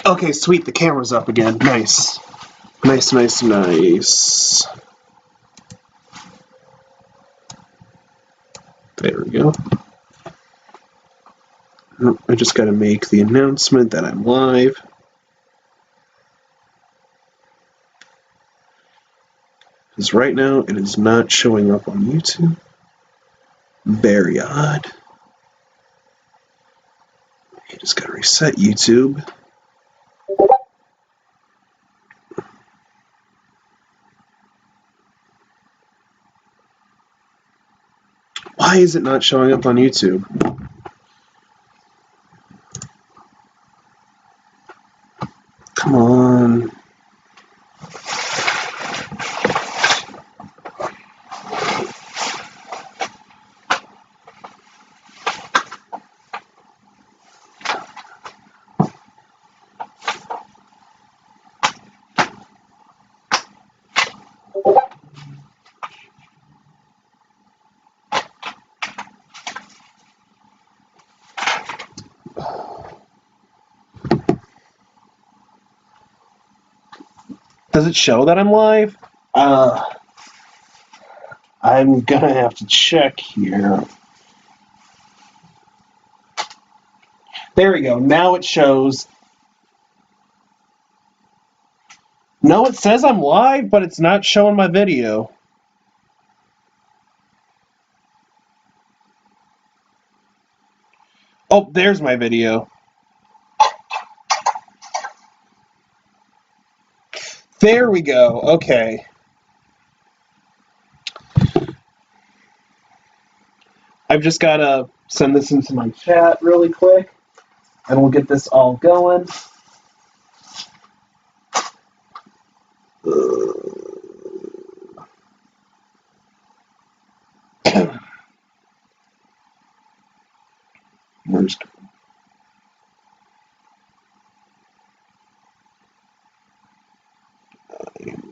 Okay, sweet, the camera's up again. Nice. Nice, nice, nice. There we go. Oh, I just gotta make the announcement that I'm live. Because right now it is not showing up on YouTube. Very odd. You just gotta reset YouTube. Why is it not showing up on YouTube? Come on. Does it show that I'm live? I'm gonna have to check here. There we go. Now it shows. No, it says I'm live, but it's not showing my video. Oh, there's my video. There we go. Okay. I've just got to send this into my chat really quick, and we'll get this all going. Where's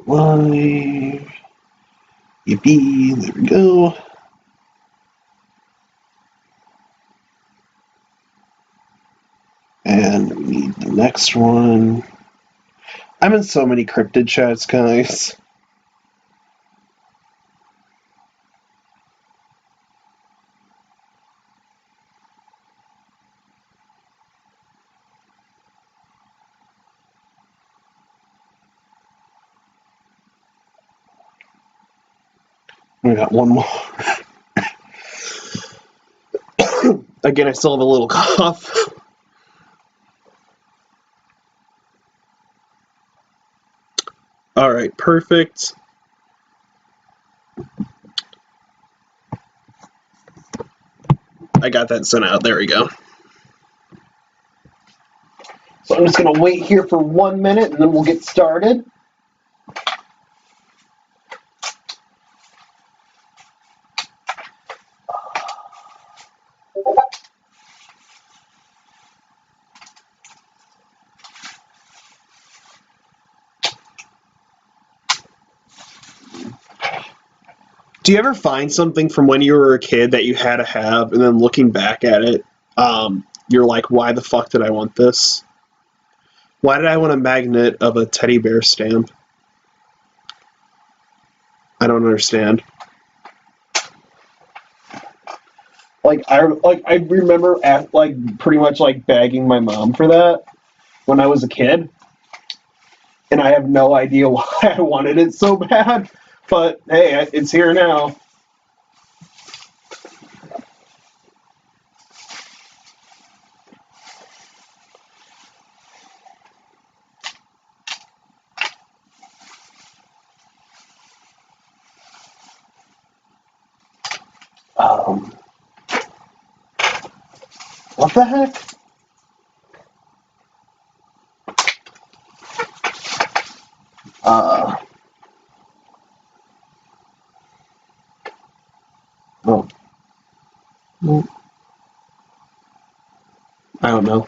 live? Yippee, there we go. And we need the next one. I'm in so many cryptid chats, guys. We got one more. Again, I still have a little cough. All right, perfect. I got that sent out. There we go. So I'm just going to wait here for 1 minute, and then we'll get started. Do you ever find something from when you were a kid that you had to have, and then looking back at it, you're like, why the fuck did I want this? Why did I want a magnet of a teddy bear stamp? I don't understand. I remember pretty much begging my mom for that when I was a kid, and I have no idea why I wanted it so bad. But hey, it's here now. What the heck? Oh. I don't know.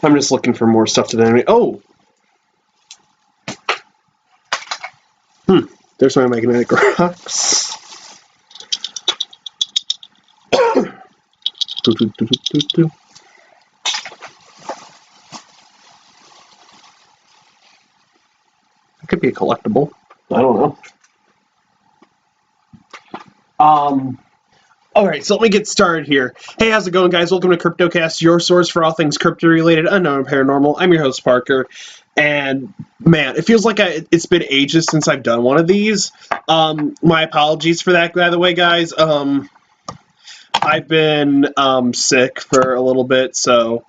I'm just looking for more stuff to animate. Oh! There's my magnetic rocks. It could be a collectible. I don't know. Alright, so let me get started here. Hey, how's it going, guys? Welcome to Cryptocast, your source for all things crypto-related, unknown, and paranormal. I'm your host, Parker, and man, it feels like it's been ages since I've done one of these. My apologies for that, by the way, guys. I've been sick for a little bit, so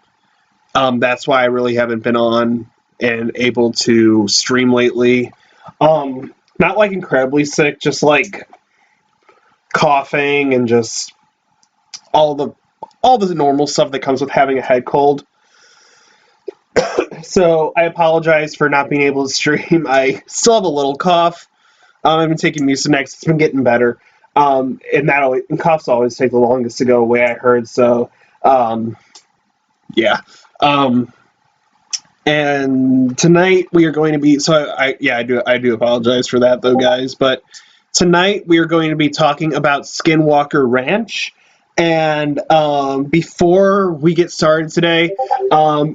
that's why I really haven't been on and able to stream lately. Not like incredibly sick, just like coughing and just all the normal stuff that comes with having a head cold. So I apologize for not being able to stream. I still have a little cough. I've been taking Mucinex. It's been getting better. And coughs always take the longest to go away, I heard. So yeah. And tonight we are going to be, I do apologize for that though, guys, but tonight we are going to be talking about Skinwalker Ranch. And before we get started today,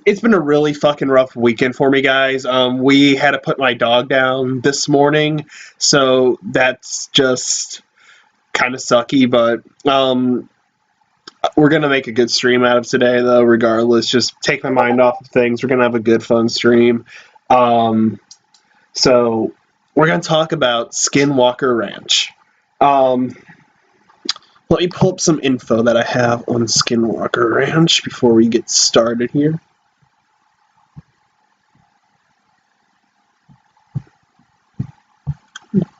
it's been a really fucking rough weekend for me, guys. We had to put my dog down this morning, so that's just kind of sucky, but we're going to make a good stream out of today, though, regardless. Just take my mind off of things. We're going to have a good, fun stream. So we're going to talk about Skinwalker Ranch. Let me pull up some info that I have on Skinwalker Ranch before we get started here.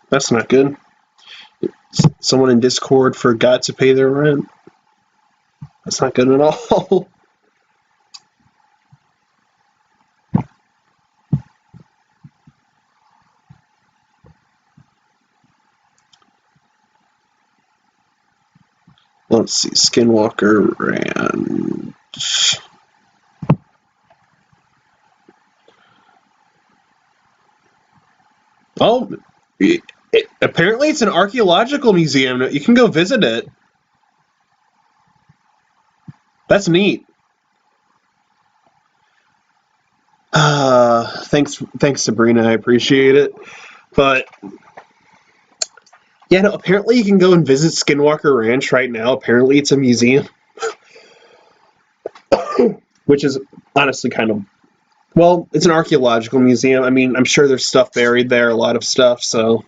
That's not good. Someone in Discord forgot to pay their rent. That's not good at all. Let's see, Skinwalker Ranch. Oh, apparently it's an archaeological museum. You can go visit it. That's neat. Thanks, Sabrina. I appreciate it. But yeah, no, apparently you can go and visit Skinwalker Ranch right now. Apparently it's a museum. Which is honestly kind of, well, it's an archaeological museum. I mean, I'm sure there's stuff buried there, a lot of stuff, so.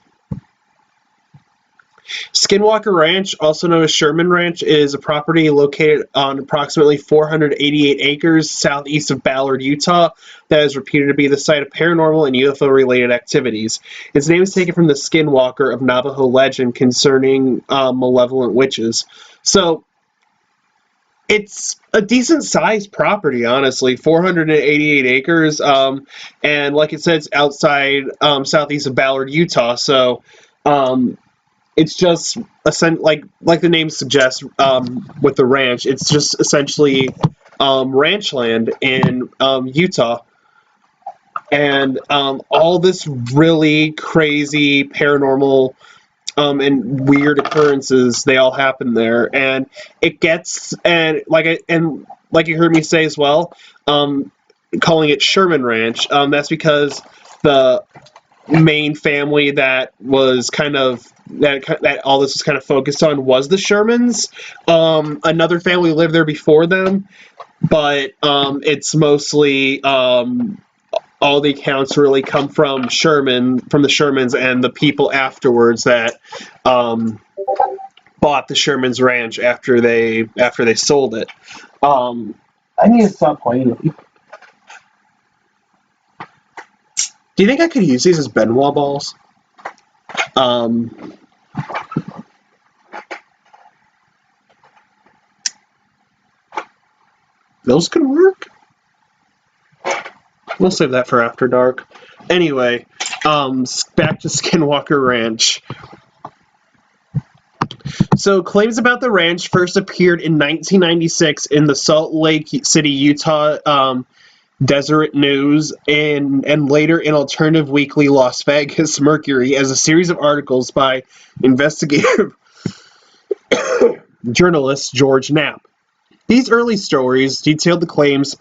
Skinwalker Ranch, also known as Sherman Ranch, is a property located on approximately 488 acres southeast of Ballard, Utah, that is reputed to be the site of paranormal and UFO-related activities. Its name is taken from the Skinwalker of Navajo legend concerning malevolent witches. So, it's a decent-sized property, honestly, 488 acres, and like it says, outside southeast of Ballard, Utah, so it's just like the name suggests with the ranch. It's just essentially ranch land in Utah, and all this really crazy paranormal and weird occurrences, they all happen there, and it gets like you heard me say as well, calling it Sherman Ranch. That's because the main family that was kind of that all this was kind of focused on was the Shermans. Another family lived there before them, but it's mostly all the accounts really come from the Shermans and the people afterwards that bought the Shermans Ranch after they sold it. I need to stop playing with you. Do you think I could use these as Benoit balls? Those could work. We'll save that for after dark. Anyway, back to Skinwalker Ranch. So, claims about the ranch first appeared in 1996 in the Salt Lake City, Utah Deseret News, and later in Alternative Weekly Las Vegas Mercury as a series of articles by investigative journalist George Knapp. These early stories detailed the claims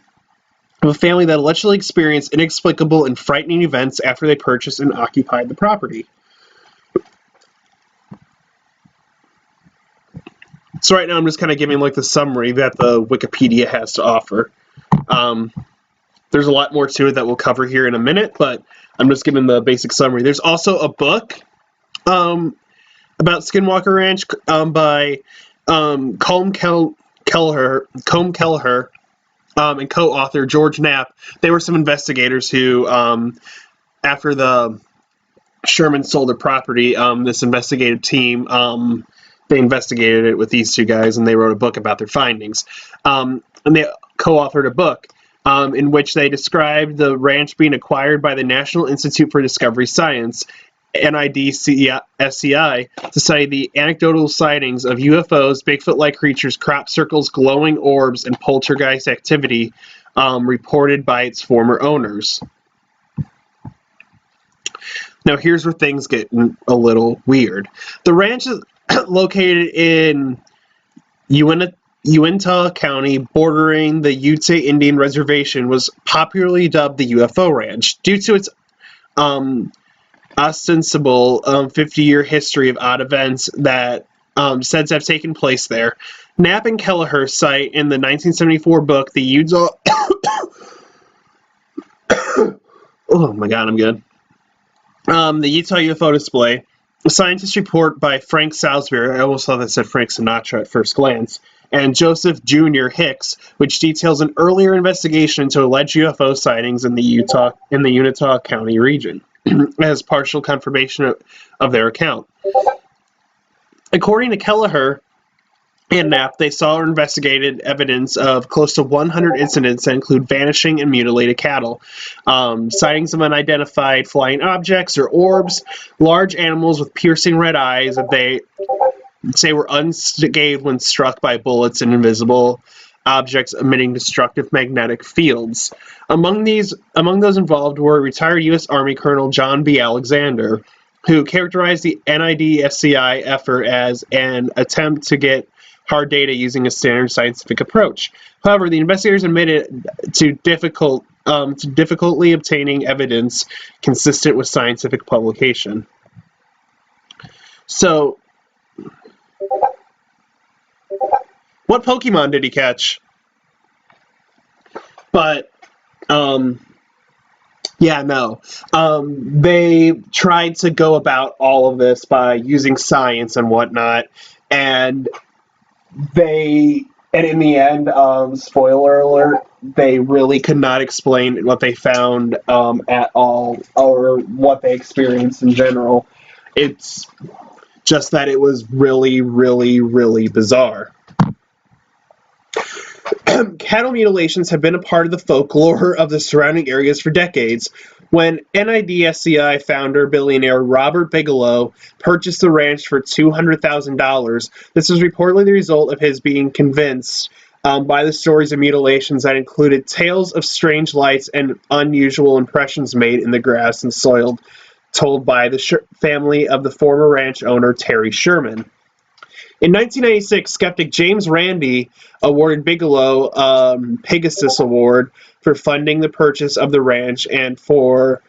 of a family that allegedly experienced inexplicable and frightening events after they purchased and occupied the property. So right now I'm just kind of giving like the summary that the Wikipedia has to offer. There's a lot more to it that we'll cover here in a minute, but I'm just giving the basic summary. There's also a book about Skinwalker Ranch by Colm Kelleher and co-author George Knapp. They were some investigators who, after the Sherman sold their property, this investigative team, they investigated it with these two guys, and they wrote a book about their findings. And they co-authored a book in which they described the ranch being acquired by the National Institute for Discovery Science, NIDSCI, to study the anecdotal sightings of UFOs, Bigfoot-like creatures, crop circles, glowing orbs, and poltergeist activity reported by its former owners. Now here's where things get a little weird. The ranch is located in Uintah County, bordering the Ute Indian Reservation, was popularly dubbed the UFO Ranch due to its ostensible 50-year history of odd events that said to have taken place there. Knapp and Kelleher cite in the 1974 book the Utah. Oh my God, I'm good. The Utah UFO display. A scientist report by Frank Salisbury, I almost thought that said Frank Sinatra at first glance, and Joseph Jr. Hicks, which details an earlier investigation into alleged UFO sightings in the Uintah County region, as partial confirmation of their account. According to Kelleher and Knapp, they saw or investigated evidence of close to 100 incidents that include vanishing and mutilated cattle, sightings of unidentified flying objects or orbs, large animals with piercing red eyes that they say were unscathed when struck by bullets, and invisible objects emitting destructive magnetic fields. Among those involved were retired U.S. Army Colonel John B. Alexander, who characterized the NIDSCI effort as an attempt to get hard data using a standard scientific approach. However, the investigators admitted to difficultly obtaining evidence consistent with scientific publication. So, what Pokemon did he catch? But, yeah, no. They tried to go about all of this by using science and whatnot, and in the end, spoiler alert, they really could not explain what they found at all, or what they experienced in general. It's just that it was really, really, really bizarre. Cattle mutilations have been a part of the folklore of the surrounding areas for decades. When NIDSCI founder billionaire Robert Bigelow purchased the ranch for $200,000, this was reportedly the result of his being convinced by the stories of mutilations that included tales of strange lights and unusual impressions made in the grass and soil, told by the family of the former ranch owner Terry Sherman. In 1996, skeptic James Randi awarded Bigelow Pegasus Award for funding the purchase of the ranch and for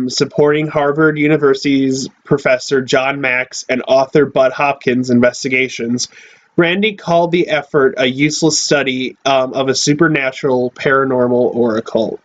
supporting Harvard University's professor John Max and author Bud Hopkins' investigations. Randi called the effort a useless study of a supernatural, paranormal, or occult.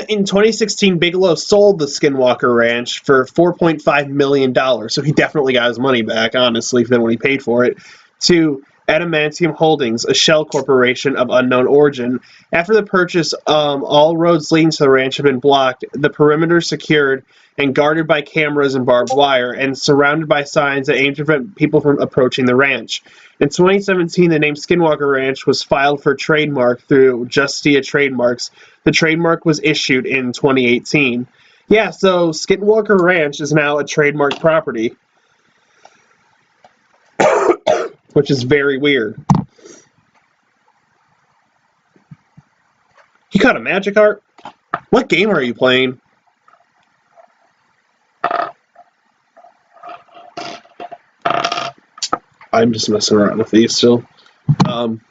In 2016, Bigelow sold the Skinwalker Ranch for $4.5 million, so he definitely got his money back, honestly, than what he paid for it, to Adamantium Holdings, a shell corporation of unknown origin. After the purchase, all roads leading to the ranch have been blocked, the perimeter secured and guarded by cameras and barbed wire, and surrounded by signs that aim to prevent people from approaching the ranch. In 2017, the name Skinwalker Ranch was filed for trademark through Justia Trademarks. The trademark was issued in 2018. Yeah, so Skinwalker Ranch is now a trademark property, which is very weird. You caught a Magikarp? What game are you playing? I'm just messing around with these still. And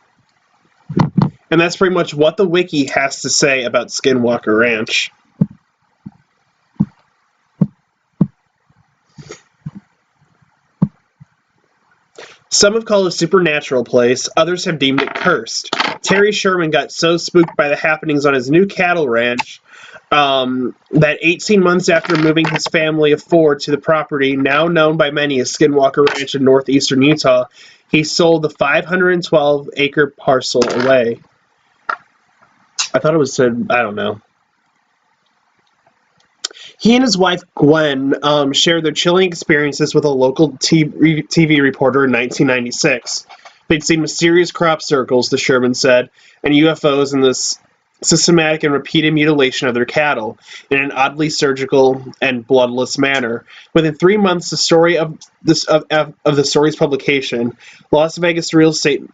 that's pretty much what the wiki has to say about Skinwalker Ranch. Some have called it a supernatural place, others have deemed it cursed. Terry Sherman got so spooked by the happenings on his new cattle ranch that 18 months after moving his family of 4 to the property, now known by many as Skinwalker Ranch in northeastern Utah, he sold the 512-acre parcel away. I thought it was said, I don't know. He and his wife, Gwen, shared their chilling experiences with a local TV reporter in 1996. They'd seen mysterious crop circles, the Sherman said, and UFOs in this systematic and repeated mutilation of their cattle in an oddly surgical and bloodless manner. Within 3 months, the story of the story's publication, Las Vegas real estate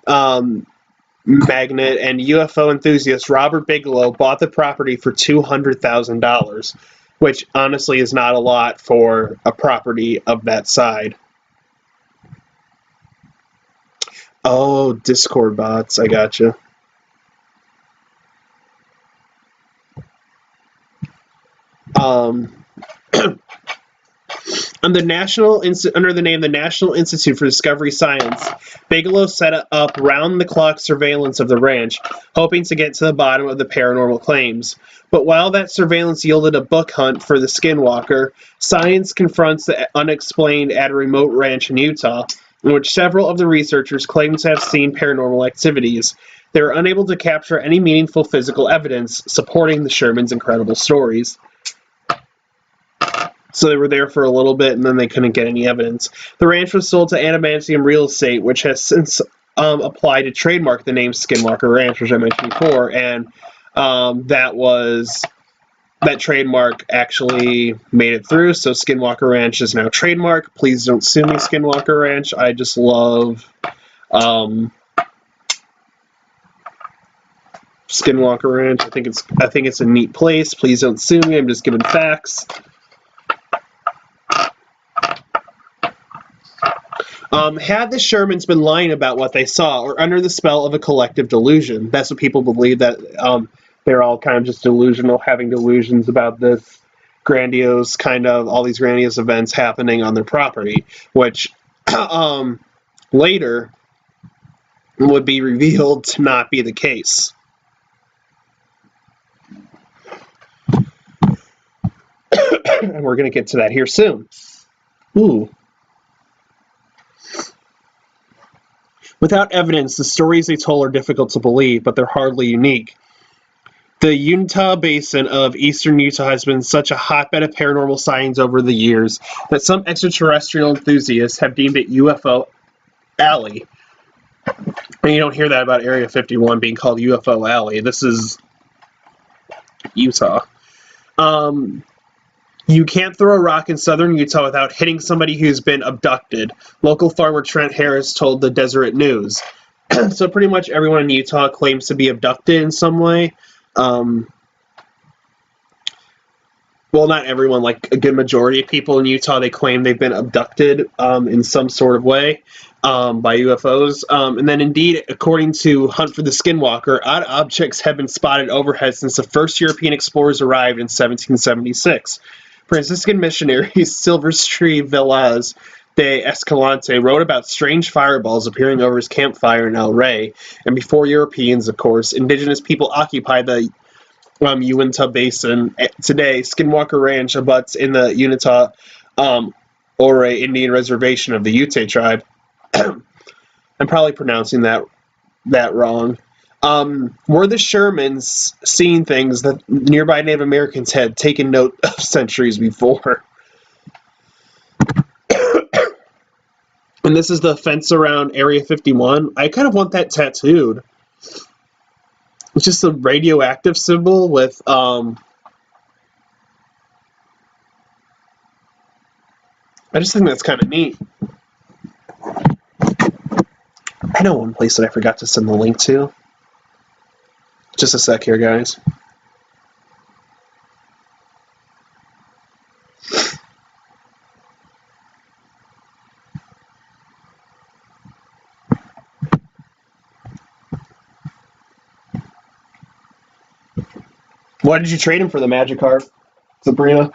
magnate and UFO enthusiast Robert Bigelow bought the property for $200,000. Which honestly is not a lot for a property of that side. Oh, Discord bots, I gotcha. Under the name the National Institute for Discovery Science, Bigelow set up round-the-clock surveillance of the ranch, hoping to get to the bottom of the paranormal claims. But while that surveillance yielded a book hunt for the Skinwalker, science confronts the unexplained at a remote ranch in Utah, in which several of the researchers claim to have seen paranormal activities. They were unable to capture any meaningful physical evidence supporting the Shermans' incredible stories. So they were there for a little bit, and then they couldn't get any evidence. The ranch was sold to Adamantium Real Estate, which has since applied to trademark the name Skinwalker Ranch, which I mentioned before, and that trademark actually made it through, so Skinwalker Ranch is now trademark. Please don't sue me, Skinwalker Ranch. I just love Skinwalker Ranch. I think it's a neat place. Please don't sue me. I'm just giving facts. Had the Shermans been lying about what they saw or under the spell of a collective delusion? That's what people believe, that they're all kind of just delusional, having delusions about this grandiose all these grandiose events happening on their property, which later would be revealed to not be the case. And we're going to get to that here soon. Ooh. Without evidence, the stories they told are difficult to believe, but they're hardly unique. The Uinta Basin of eastern Utah has been such a hotbed of paranormal sightings over the years that some extraterrestrial enthusiasts have deemed it UFO Alley. And you don't hear that about Area 51 being called UFO Alley. This is Utah. You can't throw a rock in southern Utah without hitting somebody who's been abducted, local farmer Trent Harris told the Deseret News. So pretty much everyone in Utah claims to be abducted in some way. Well, not everyone, like a good majority of people in Utah, they claim they've been abducted in some sort of way by UFOs. And then indeed, according to Hunt for the Skinwalker, odd objects have been spotted overhead since the first European explorers arrived in 1776. Franciscan missionary Silvestre Velaz de Escalante wrote about strange fireballs appearing over his campfire in El Rey, and before Europeans, of course, indigenous people occupied the Uinta Basin. Today, Skinwalker Ranch abuts in the Uinta Ore Indian Reservation of the Ute tribe. I'm probably pronouncing that wrong. Were the Shermans seeing things that nearby Native Americans had taken note of centuries before? And this is the fence around Area 51. I kind of want that tattooed. It's just a radioactive symbol with I just think that's kind of neat. I know one place that I forgot to send the link to. Just a sec here, guys. Why did you trade him for the Magikarp, Sabrina?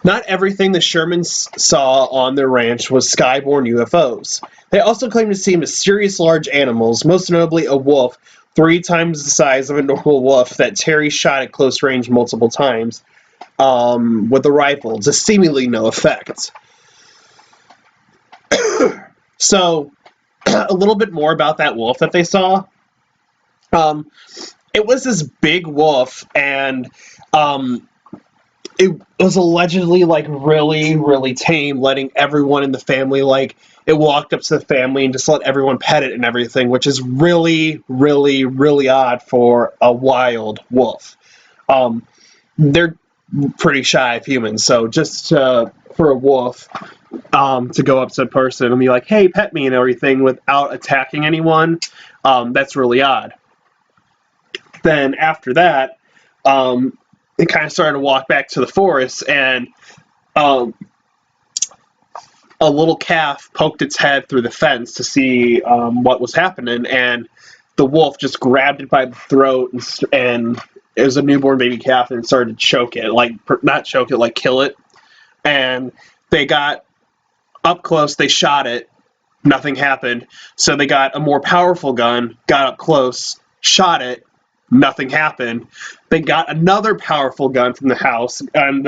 Not everything the Shermans saw on their ranch was skyborne UFOs. They also claimed to see mysterious large animals, most notably a wolf 3 times the size of a normal wolf that Terry shot at close range multiple times with a rifle to seemingly no effect. So, a little bit more about that wolf that they saw. It was this big wolf, and it was allegedly like really, really tame, letting everyone in the family it walked up to the family and just let everyone pet it and everything, which is really, really, really odd for a wild wolf. They're pretty shy of humans, so just for a wolf to go up to a person and be like, "Hey, pet me" and everything without attacking anyone, that's really odd. Then after that, it kind of started to walk back to the forest, and a little calf poked its head through the fence to see what was happening, and the wolf just grabbed it by the throat, and it was a newborn baby calf, and it started to choke it, not choke it, like kill it. And they got up close, they shot it, nothing happened. So they got a more powerful gun, got up close, shot it, nothing happened. They got another powerful gun from the house, and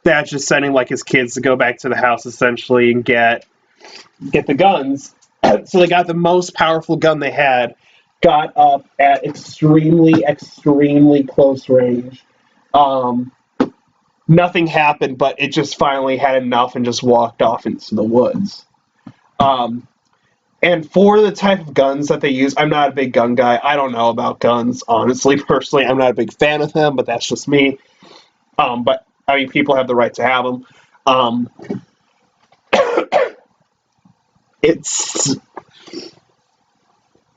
dad's just sending his kids to go back to the house essentially and get the guns. So they got the most powerful gun they had, got up at extremely, extremely close range. Nothing happened, but it just finally had enough and just walked off into the woods. And for the type of guns that they use, I'm not a big gun guy. I don't know about guns, honestly. Personally, I'm not a big fan of them, but that's just me. But, I mean, people have the right to have them. It's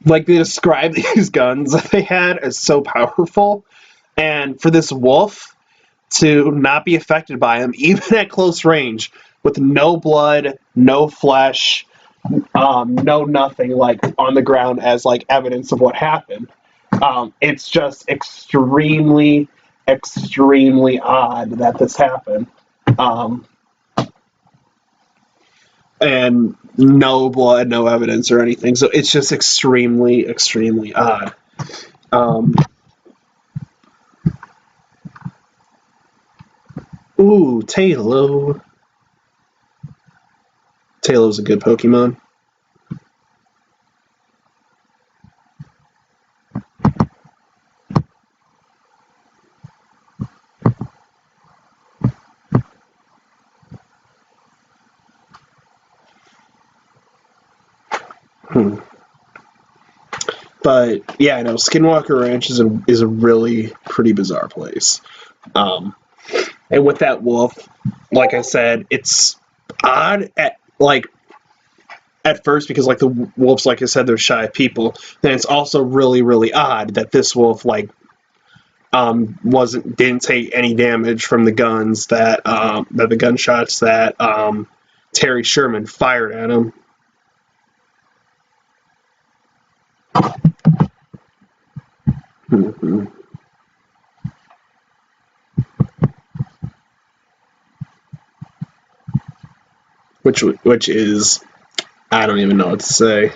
they describe these guns that they had as so powerful. And for this wolf to not be affected by them, even at close range, with no blood, no flesh, no nothing, on the ground as evidence of what happened. It's just extremely, extremely odd that this happened. And no blood, no evidence or anything. So it's just extremely, extremely odd. Ooh, Tailo. Tailo's a good Pokemon. But yeah, I know Skinwalker Ranch is a really pretty bizarre place. And with that wolf, like I said, it's odd at first because the wolves, like I said, they're shy of people. Then it's also really, really odd that this wolf didn't take any damage from the guns that the gunshots that Terry Sherman fired at him. Mm-hmm. Which is, I don't even know what to say.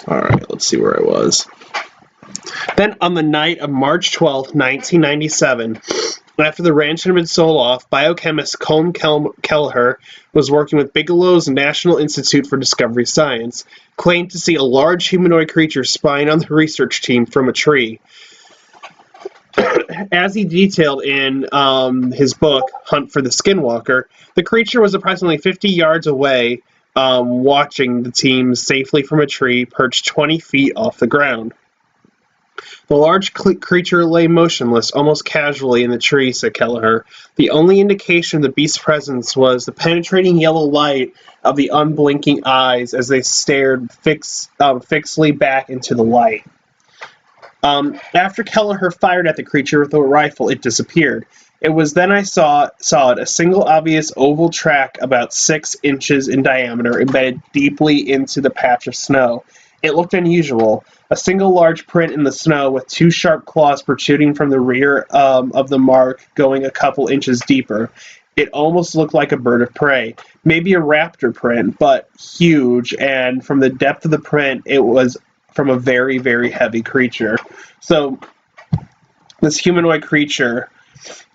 Alright, let's see where I was. Then on the night of March 12th, 1997, after the ranch had been sold off, biochemist Colm Kelleher was working with Bigelow's National Institute for Discovery Science, claimed to see a large humanoid creature spying on the research team from a tree. As he detailed in his book, Hunt for the Skinwalker, the creature was approximately 50 yards away, watching the team safely from a tree perched 20 feet off the ground. The large creature lay motionless, almost casually, in the tree, said Kelleher. The only indication of the beast's presence was the penetrating yellow light of the unblinking eyes as they stared fixedly back into the light. After Kelleher fired at the creature with a rifle, it disappeared. It was then I saw it, a single obvious oval track about 6 inches in diameter, embedded deeply into the patch of snow. It looked unusual. A single large print in the snow with 2 sharp claws protruding from the rear of the mark going a couple inches deeper. It almost looked like a bird of prey, maybe a raptor print, but huge, and from the depth of the print, it was from a very, very heavy creature. So, this humanoid creature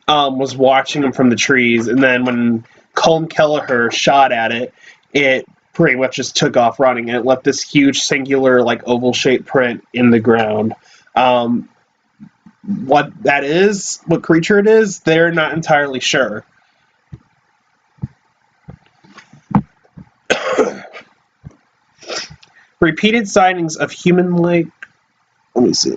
was watching him from the trees, and then when Colm Kelleher shot at it, it pretty much just took off running, and it left this huge singular, like, oval-shaped print in the ground. What that is, what creature it is, they're not entirely sure. Repeated sightings of human-like... Let me see.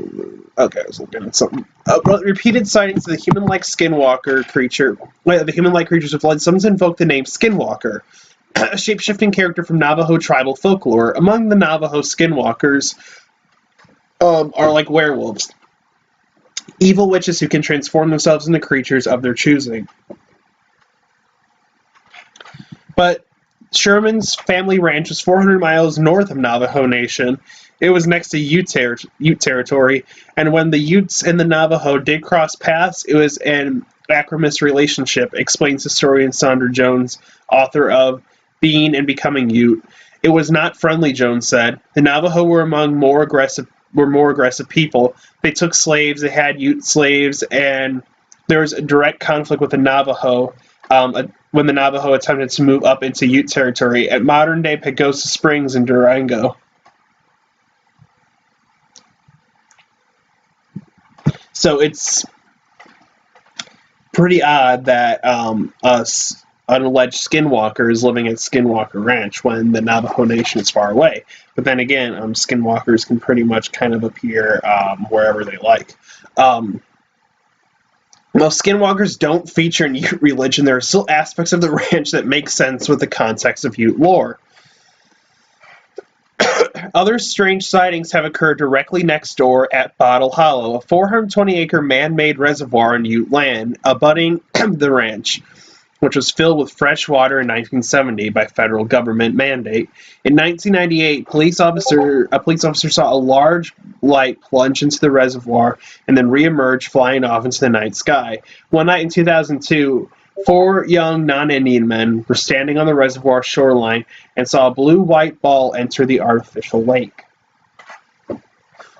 Okay, I was looking at something. Repeated sightings of the human-like skinwalker creature... the human-like creatures have led some to invoke the name Skinwalker, a shape-shifting character from Navajo tribal folklore. Among the Navajo skinwalkers are like werewolves, evil witches who can transform themselves into creatures of their choosing. But Sherman's family ranch was 400 miles north of Navajo Nation. It was next to Ute territory, and when the Utes and the Navajo did cross paths, it was an acrimonious relationship, explains historian Sandra Jones, author of Being and Becoming Ute. It was not friendly, Jones said. The Navajo were more aggressive people. They took slaves, they had Ute slaves, and there was a direct conflict with the Navajo when the Navajo attempted to move up into Ute territory at modern-day Pagosa Springs in Durango. So it's pretty odd that an alleged skinwalker is living at Skinwalker Ranch when the Navajo Nation is far away. But then again, skinwalkers can pretty much kind of appear wherever they like. While skinwalkers don't feature in Ute religion, there are still aspects of the ranch that make sense with the context of Ute lore. Other strange sightings have occurred directly next door at Bottle Hollow, a 420-acre man-made reservoir on Ute land abutting the ranch, which was filled with fresh water in 1970 by federal government mandate. In 1998, a police officer saw a large light plunge into the reservoir and then re-emerge flying off into the night sky. One night in 2002, 4 young non-Indian men were standing on the reservoir shoreline and saw a blue-white ball enter the artificial lake.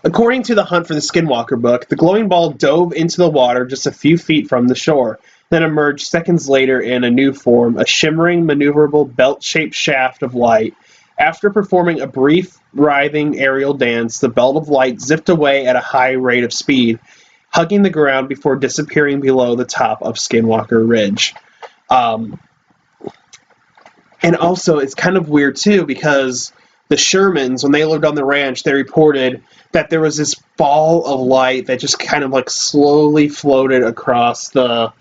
According to the Hunt for the Skinwalker book, the glowing ball dove into the water just a few feet from the shore, then emerged seconds later in a new form, a shimmering, maneuverable, belt-shaped shaft of light. After performing a brief, writhing aerial dance, the belt of light zipped away at a high rate of speed, hugging the ground before disappearing below the top of Skinwalker Ridge. And also, it's kind of weird, too, because the Shermans, when they lived on the ranch, they reported that there was this ball of light that just kind of like slowly floated across the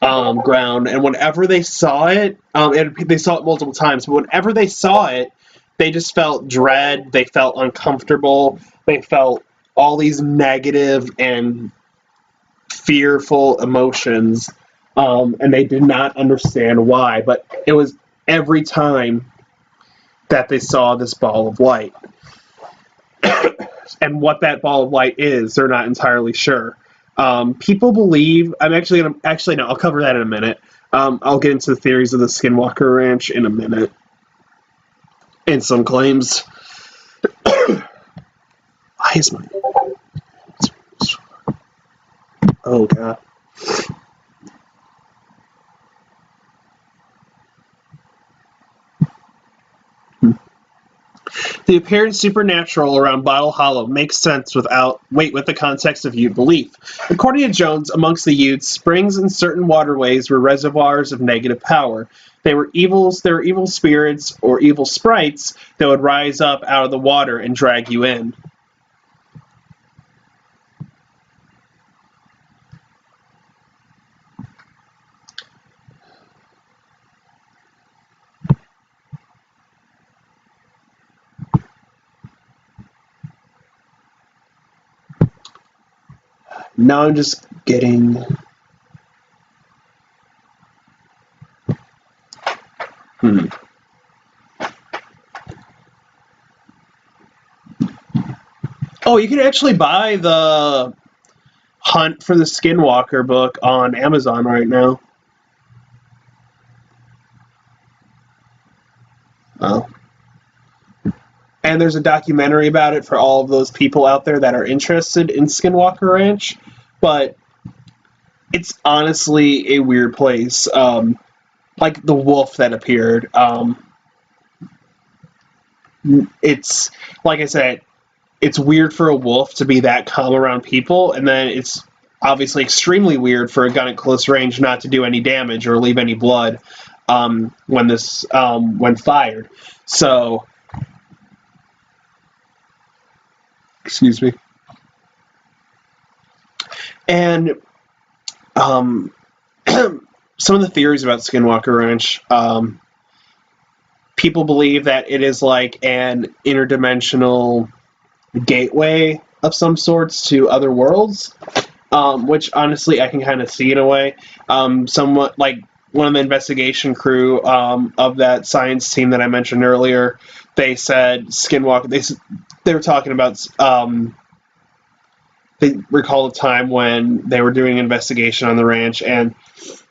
ground, and whenever they saw it, they saw it multiple times, but whenever they saw it, they just felt dread, they felt uncomfortable, they felt all these negative and fearful emotions, and they did not understand why, but it was every time that they saw this ball of light. And what that ball of light is, they're not entirely sure. People believe... no, I'll cover that in a minute. I'll get into the theories of the Skinwalker Ranch in a minute. And some claims. Why is my... Oh, God. The apparent supernatural around Bottle Hollow makes sense with the context of Ute belief. According to Jones, amongst the Utes, springs and certain waterways were reservoirs of negative power. There were evil spirits or evil sprites that would rise up out of the water and drag you in. Now I'm just getting... Oh, you can actually buy the Hunt for the Skinwalker book on Amazon right now. Oh. And there's a documentary about it for all of those people out there that are interested in Skinwalker Ranch. But it's honestly a weird place. Like the wolf that appeared. It's, like I said, it's weird for a wolf to be that calm around people, and then it's obviously extremely weird for a gun at close range not to do any damage or leave any blood when fired. So, excuse me. And some of the theories about Skinwalker Ranch, people believe that it is like an interdimensional gateway of some sorts to other worlds, which honestly I can kind of see in a way. Somewhat like one of the investigation crew of that science team that I mentioned earlier, they said Skinwalker. They were talking about. They recall a time when they were doing an investigation on the ranch, and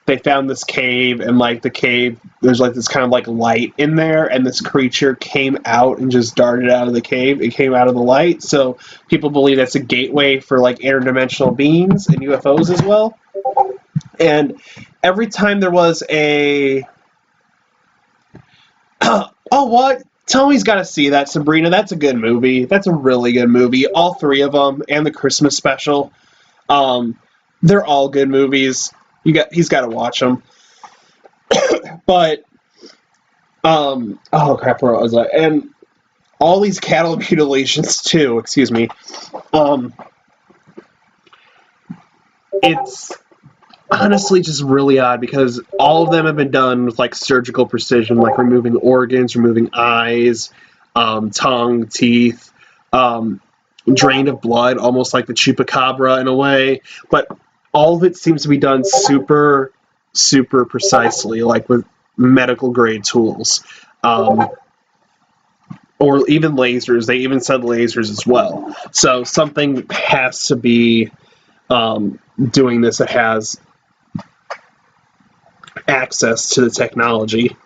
they found this cave, and like the cave, there's like this kind of like light in there, and this creature came out and just darted out of the cave. It came out of the light, so people believe that's a gateway for like interdimensional beings and UFOs as well. And every time there was a oh, what? Tommy's got to see that, Sabrina. That's a good movie. That's a really good movie. All three of them, and the Christmas special. They're all good movies. He's got to watch them. But, oh crap, where was I? And all these cattle mutilations too. Excuse me. It's honestly just really odd because all of them have been done with like surgical precision, like removing organs, removing eyes, tongue, teeth, drained of blood, almost like the chupacabra in a way. But all of it seems to be done super, super precisely, like with medical grade tools. Or even lasers. They even said lasers as well. So something has to be doing this that has access to the technology.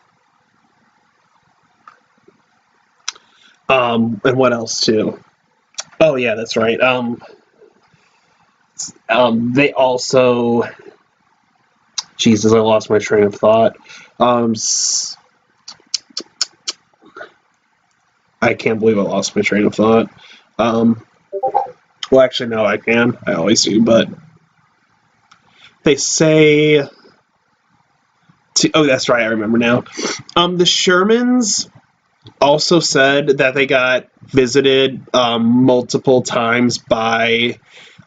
And what else too? Oh yeah, that's right. They also, Jesus, I lost my train of thought. I can't believe I lost my train of thought. Well, actually, no, I can. I always do, but they say... oh, that's right, I remember now. The Shermans also said that they got visited multiple times by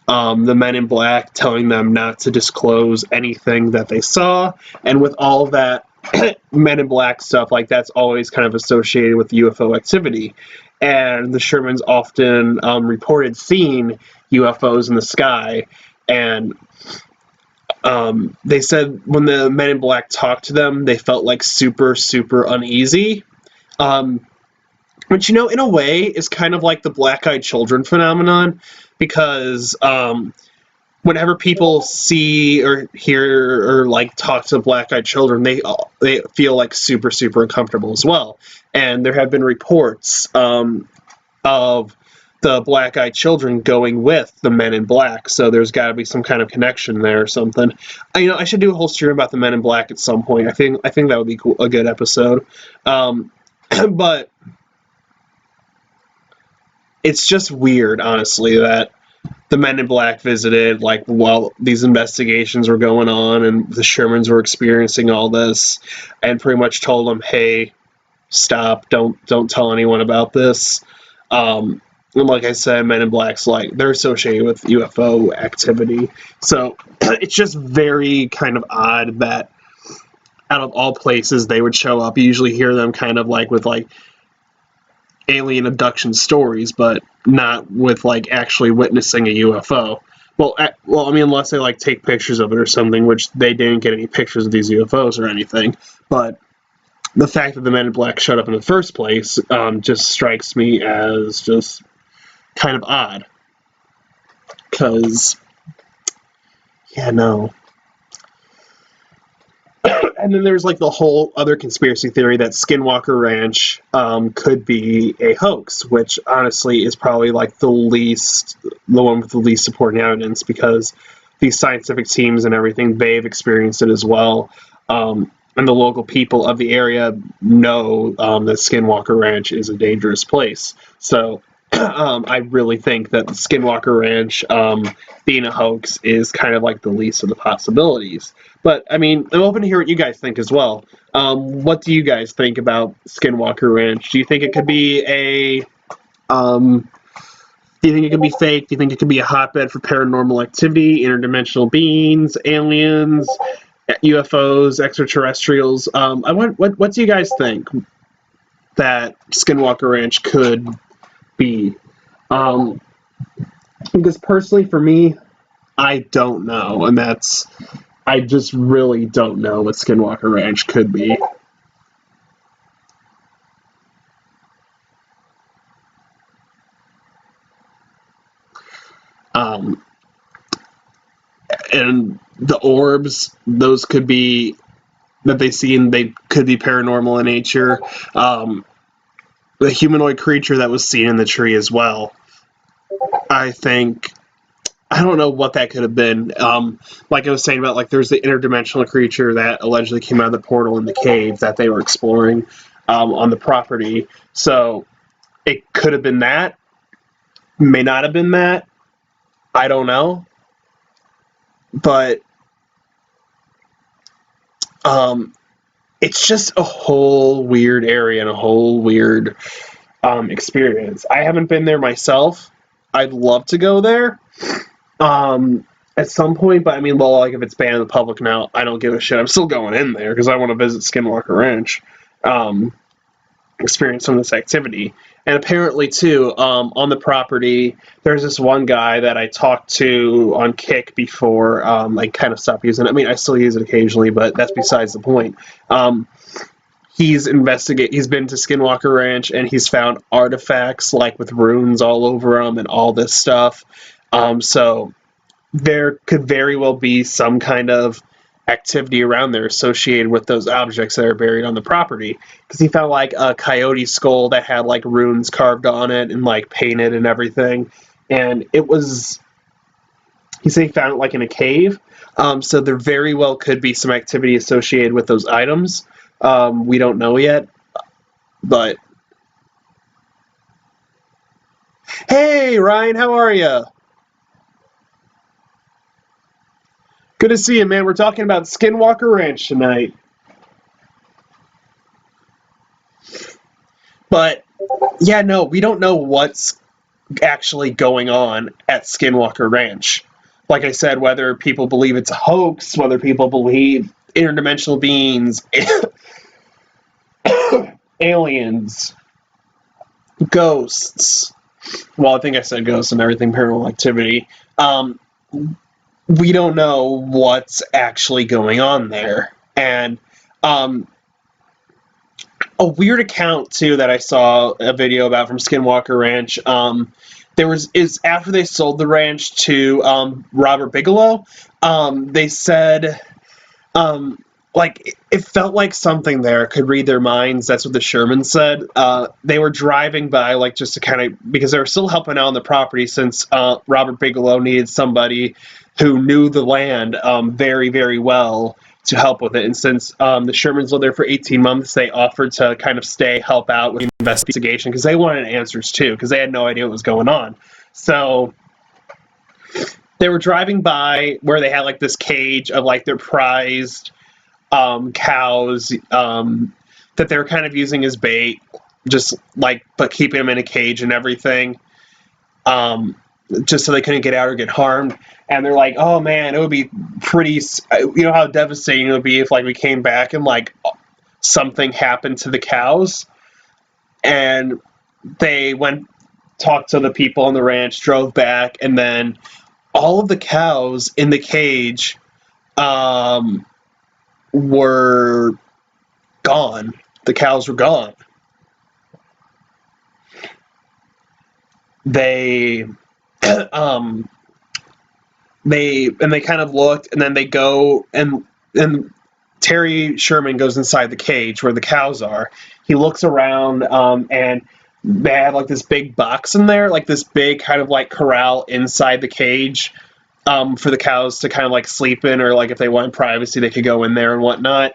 the Men in Black, telling them not to disclose anything that they saw. And with all that Men in Black stuff, like that's always kind of associated with UFO activity. And the Shermans often reported seeing UFOs in the sky. And they said when the Men in Black talked to them, they felt like super, super uneasy. Which, you know, in a way is kind of like the black-eyed children phenomenon, because whenever people see or hear or like talk to black-eyed children, they feel like super, super uncomfortable as well. And there have been reports of the black-eyed children going with the Men in Black, so there's got to be some kind of connection there or something. You know, I should do a whole stream about the Men in Black at some point. I think that would be cool, a good episode. But it's just weird, honestly, that the Men in Black visited, like, while these investigations were going on, and the Shermans were experiencing all this, and pretty much told them, "Hey, stop! Don't tell anyone about this." And like I said, Men in Black's like they're associated with UFO activity, so it's just very kind of odd that out of all places they would show up. You usually hear them kind of like with like alien abduction stories, but not with like actually witnessing a UFO. Well, I mean, unless they like take pictures of it or something, which they didn't get any pictures of these UFOs or anything. But the fact that the Men in Black showed up in the first place just strikes me as just kind of odd. Because, yeah, no. And then there's like the whole other conspiracy theory that Skinwalker Ranch could be a hoax, which honestly is probably like the one with the least supporting evidence, because these scientific teams and everything, they've experienced it as well. And the local people of the area know that Skinwalker Ranch is a dangerous place. So I really think that the Skinwalker Ranch being a hoax is kind of like the least of the possibilities. But, I mean, I'm open to hear what you guys think as well. What do you guys think about Skinwalker Ranch? Do you think it could be do you think it could be fake? Do you think it could be a hotbed for paranormal activity, interdimensional beings, aliens, UFOs, extraterrestrials? What do you guys think that Skinwalker Ranch could be? Because personally, for me, I don't know, and I just really don't know what Skinwalker Ranch could be. Um, and the orbs, those could be that they see, and they could be paranormal in nature. The humanoid creature that was seen in the tree as well. I think I don't know what that could have been. Like I was saying about, like, there's the interdimensional creature that allegedly came out of the portal in the cave that they were exploring on the property. So it could have been that. May not have been that. I don't know. But it's just a whole weird area and a whole weird experience. I haven't been there myself. I'd love to go there. At some point, but I mean, well, like if it's banned in the public now, I don't give a shit. I'm still going in there because I want to visit Skinwalker Ranch, experience some of this activity. And apparently, too, on the property, there's this one guy that I talked to on Kick before I kind of stopped using it. I mean, I still use it occasionally, but that's besides the point. He's been to Skinwalker Ranch, and he's found artifacts like with runes all over them and all this stuff. So there could very well be some kind of activity around there associated with those objects that are buried on the property, because he found like a coyote skull that had like runes carved on it and like painted and everything, and he said he found it like in a cave. So there very well could be some activity associated with those items. We don't know yet, but hey Ryan, how are you? Good to see you, man. We're talking about Skinwalker Ranch tonight. But, yeah, no, we don't know what's actually going on at Skinwalker Ranch. Like I said, whether people believe it's a hoax, whether people believe interdimensional beings, aliens, ghosts. Well, I think I said ghosts and everything, paranormal activity. We don't know what's actually going on there. And a weird account too that I saw a video about from Skinwalker Ranch. Is after they sold the ranch to Robert Bigelow, they said like it felt like something there could read their minds. That's what the Sherman said. They were driving by, like, just to kind of, because they were still helping out on the property, since Robert Bigelow needed somebody who knew the land very, very well to help with it. And since the Shermans lived there for 18 months, they offered to kind of help out with the investigation, because they wanted answers too, because they had no idea what was going on. So they were driving by where they had like this cage of like their prized cows that they were kind of using as bait, just like, but keeping them in a cage and everything, just so they couldn't get out or get harmed. And they're like, oh man, it would be pretty, you know how devastating it would be if like we came back and like something happened to the cows. And they went, talked to the people on the ranch, drove back, and then all of the cows in the cage were gone. The cows were gone. They they kind of looked, and then they go, and Terry Sherman goes inside the cage where the cows are. He looks around, and they have like this big box in there, like this big kind of like corral inside the cage, for the cows to kind of like sleep in, or like if they want privacy, they could go in there and whatnot.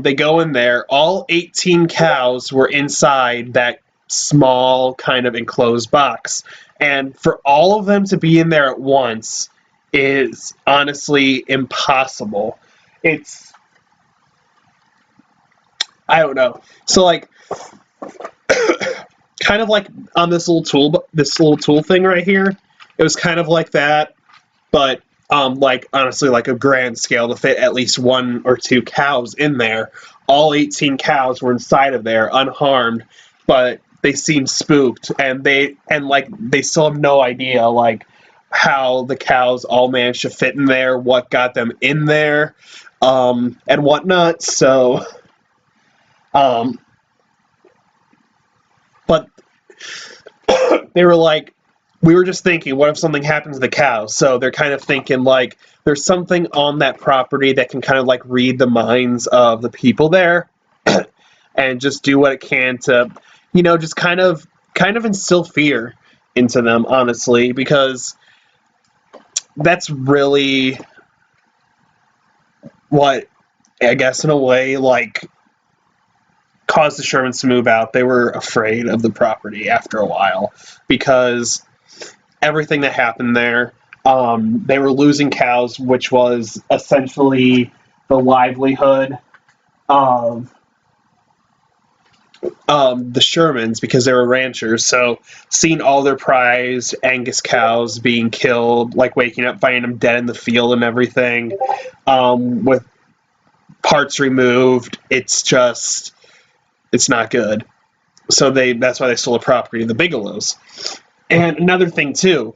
They go in there. All 18 cows were inside that small kind of enclosed box, and for all of them to be in there at once is honestly impossible. It's, I don't know. So like, kind of like on this little tool thing right here, it was kind of like that, but like honestly like a grand scale to fit at least 1 or 2 cows in there. All 18 cows were inside of there unharmed, but they seemed spooked, and they still have no idea like how the cows all managed to fit in there, what got them in there, and whatnot. So, but they were like, we were just thinking, what if something happened to the cows? So they're kind of thinking like there's something on that property that can kind of like read the minds of the people there and just do what it can to, just kind of instill fear into them, honestly, because that's really what, I guess, in a way, like, caused the Shermans to move out. They were afraid of the property after a while because everything that happened there, they were losing cows, which was essentially the livelihood of the Shermans, because they were ranchers. So seeing all their prized Angus cows being killed, like waking up, finding them dead in the field and everything, with parts removed, it's not good. So that's why they sold the property to the Bigelows. And another thing too,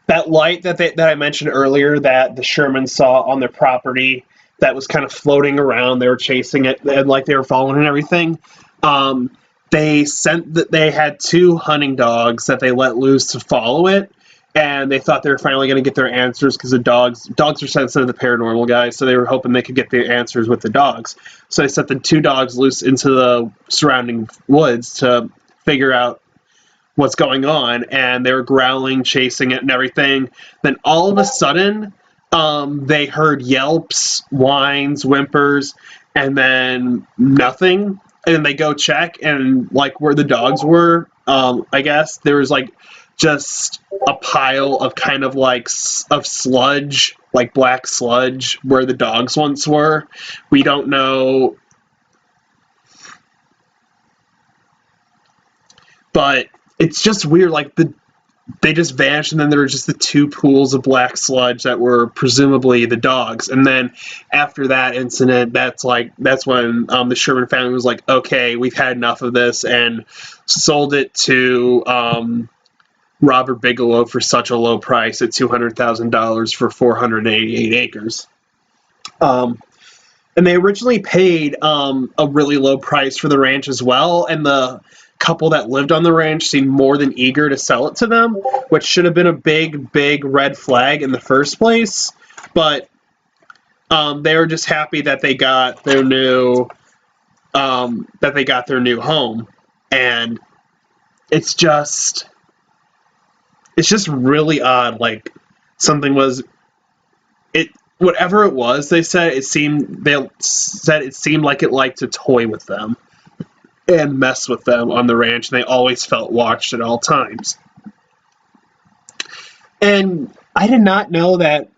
that light that I mentioned earlier that the Shermans saw on their property that was kind of floating around, they were chasing it, and like they were following and everything. They had 2 hunting dogs that they let loose to follow it, and they thought they were finally going to get their answers because the dogs are sensitive to the paranormal, guys, so they were hoping they could get the answers with the dogs. So they set the 2 dogs loose into the surrounding woods to figure out what's going on, and they were growling, chasing it and everything. Then all of a sudden, they heard yelps, whines, whimpers, and then nothing. And they go check, and like where the dogs were, I guess there was like just a pile of kind of like of sludge, like black sludge, where the dogs once were. We don't know, but it's just weird. Like they just vanished, and then there were just the 2 pools of black sludge that were presumably the dogs. And then after that incident, that's when the Sherman family was like, okay, we've had enough of this, and sold it to Robert Bigelow for such a low price at $200,000 for 488 acres. And they originally paid a really low price for the ranch as well, and the couple that lived on the ranch seemed more than eager to sell it to them, which should have been a big red flag in the first place. But they were just happy that they got their new home, and it's just really odd. Like something was whatever it was. They said it seemed like it liked to toy with them and mess with them on the ranch, and they always felt watched at all times. And I did not know that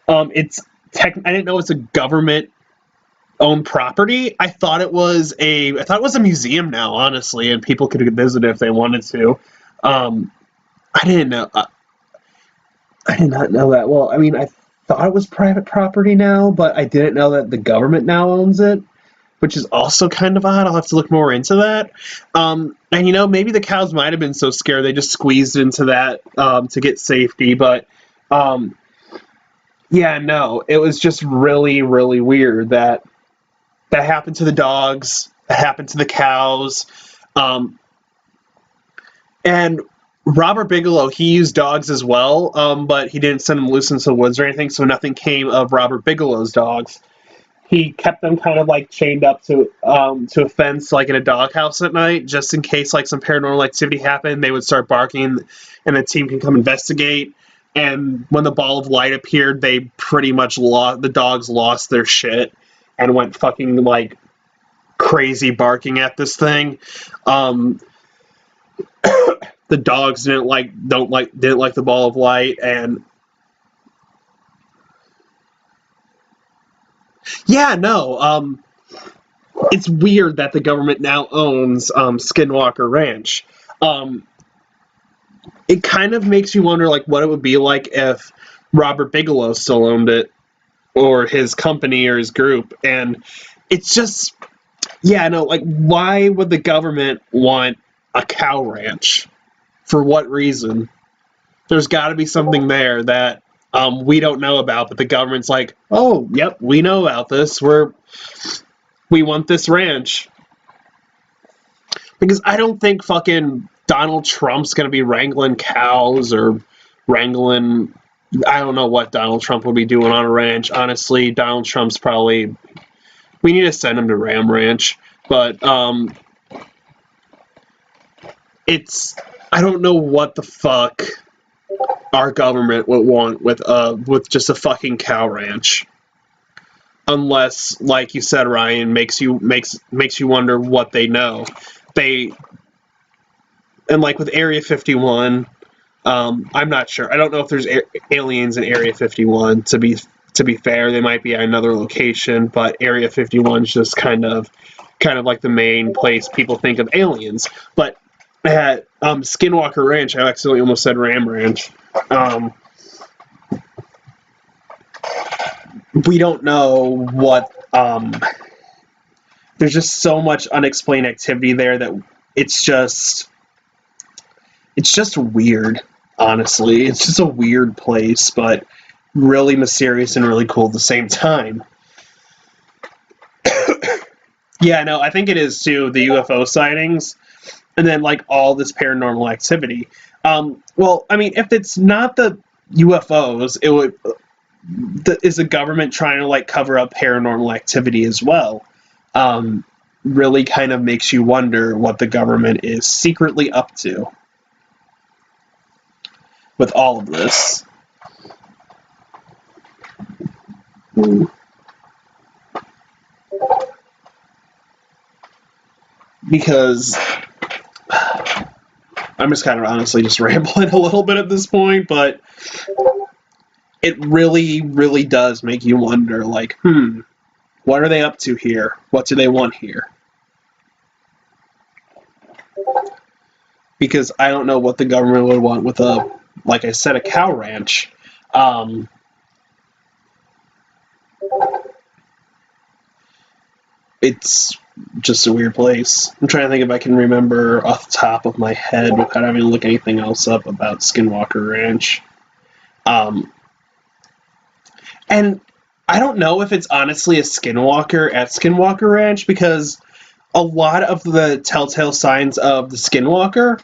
I didn't know it's a government-owned property. I thought it was a museum now, honestly, and people could visit it if they wanted to. I didn't know. I did not know that. Well, I mean, I thought it was private property now, but I didn't know that the government now owns it. which is also kind of odd. I'll have to look more into that. And maybe the cows might have been so scared they just squeezed into that to get safety. But yeah, no, it was just really, really weird that happened to the dogs, that happened to the cows. And Robert Bigelow, he used dogs as well, but he didn't send them loose into the woods or anything, so nothing came of Robert Bigelow's dogs. He kept them kind of like chained up to a fence, like in a doghouse at night, just in case like some paranormal activity happened. They would start barking, and the team can come investigate. And when the ball of light appeared, they pretty much the dogs lost their shit and went fucking like crazy barking at this thing. The dogs didn't like the ball of light, and yeah, no, it's weird that the government now owns Skinwalker Ranch. It kind of makes you wonder like what it would be like if Robert Bigelow still owned it, or his company or his group. And it's just, yeah, no, like why would the government want a cow ranch? For what reason? There's got to be something there that we don't know about, but the government's like, oh, yep, we know about this. We want this ranch. Because I don't think fucking Donald Trump's going to be wrangling cows or wrangling... I don't know what Donald Trump will be doing on a ranch. Honestly, Donald Trump's probably... We need to send him to Ram Ranch. But it's... I don't know what the fuck our government would want with just a fucking cow ranch. Unless, like you said, Ryan, makes you wonder what they know. And like with Area 51, I'm not sure. I don't know if there's aliens in Area 51. To be fair, they might be at another location, but Area 51 is just kind of like the main place people think of aliens. But at Skinwalker Ranch, I accidentally almost said Ram Ranch. We don't know what. There's just so much unexplained activity there that it's just weird. Honestly, it's just a weird place, but really mysterious and really cool at the same time. Yeah, no, I think it is too. The UFO sightings. And then, like, all this paranormal activity. Well, I mean, if it's not the UFOs, it would... is the government trying to, like, cover up paranormal activity as well? Really kind of makes you wonder what the government is secretly up to with all of this. Because... I'm just kind of honestly just rambling a little bit at this point, but it really, really does make you wonder, like, what are they up to here? What do they want here? Because I don't know what the government would want with like I said, a cow ranch. It's just a weird place. I'm trying to think if I can remember off the top of my head without having to look anything else up about Skinwalker Ranch. And I don't know if it's honestly a skinwalker at Skinwalker Ranch, because a lot of the telltale signs of the Skinwalker,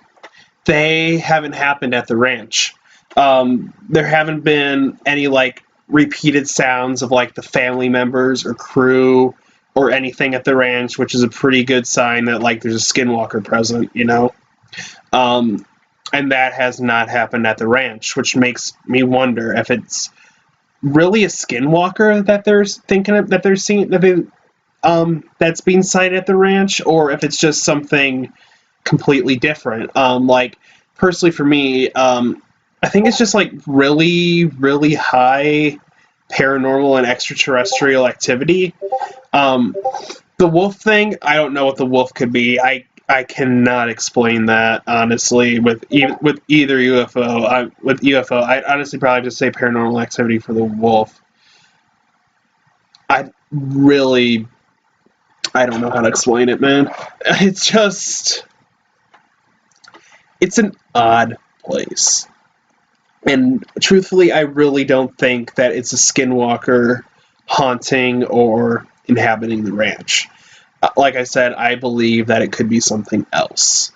they haven't happened at the ranch. There haven't been any like repeated sounds of like the family members or crew or anything at the ranch, which is a pretty good sign that like there's a Skinwalker present, you know? And that has not happened at the ranch, which makes me wonder if it's really a Skinwalker that they're thinking of, that they're seeing, that they that's being sighted at the ranch, or if it's just something completely different. Like personally for me, I think it's just like really, really high paranormal and extraterrestrial activity. The wolf thing, I don't know what the wolf could be. I cannot explain that, honestly, with either UFO. With UFO, I'd honestly probably just say paranormal activity for the wolf. I really I don't know how to explain it, man. It's just, it's an odd place. And truthfully, I really don't think that it's a skinwalker haunting or inhabiting the ranch. Like I said, I believe that it could be something else.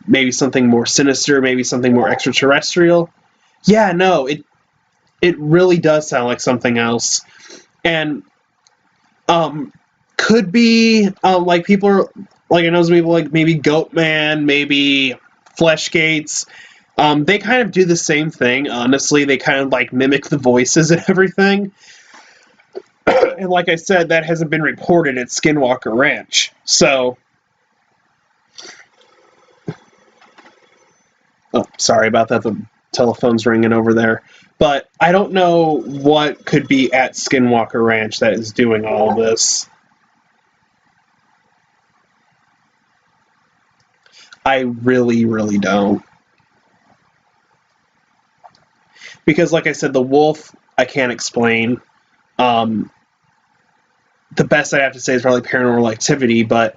Maybe something more sinister, maybe something more extraterrestrial. Yeah, no, it really does sound like something else. And could be like people are like, I know some people like maybe Goatman, maybe Flesh Gates. They kind of do the same thing, honestly. They kind of like mimic the voices and everything. And like I said, that hasn't been reported at Skinwalker Ranch. So, oh, sorry about that. The telephone's ringing over there. But I don't know what could be at Skinwalker Ranch that is doing all of this. I really, really don't. Because, like I said, the wolf, I can't explain. The best I have to say is probably paranormal activity, but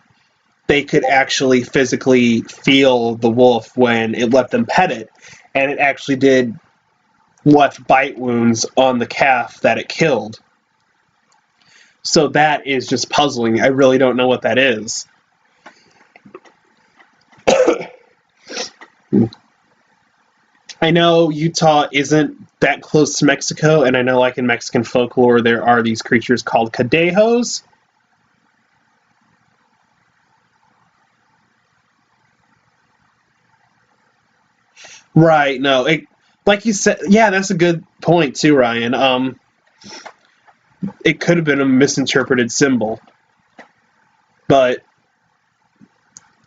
they could actually physically feel the wolf when it let them pet it, and it actually did left bite wounds on the calf that it killed. So that is just puzzling. I really don't know what that is. I know Utah isn't that close to Mexico, and I know like in Mexican folklore there are these creatures called cadejos. Right, no, like you said, yeah, that's a good point too, Ryan. It could have been a misinterpreted symbol, but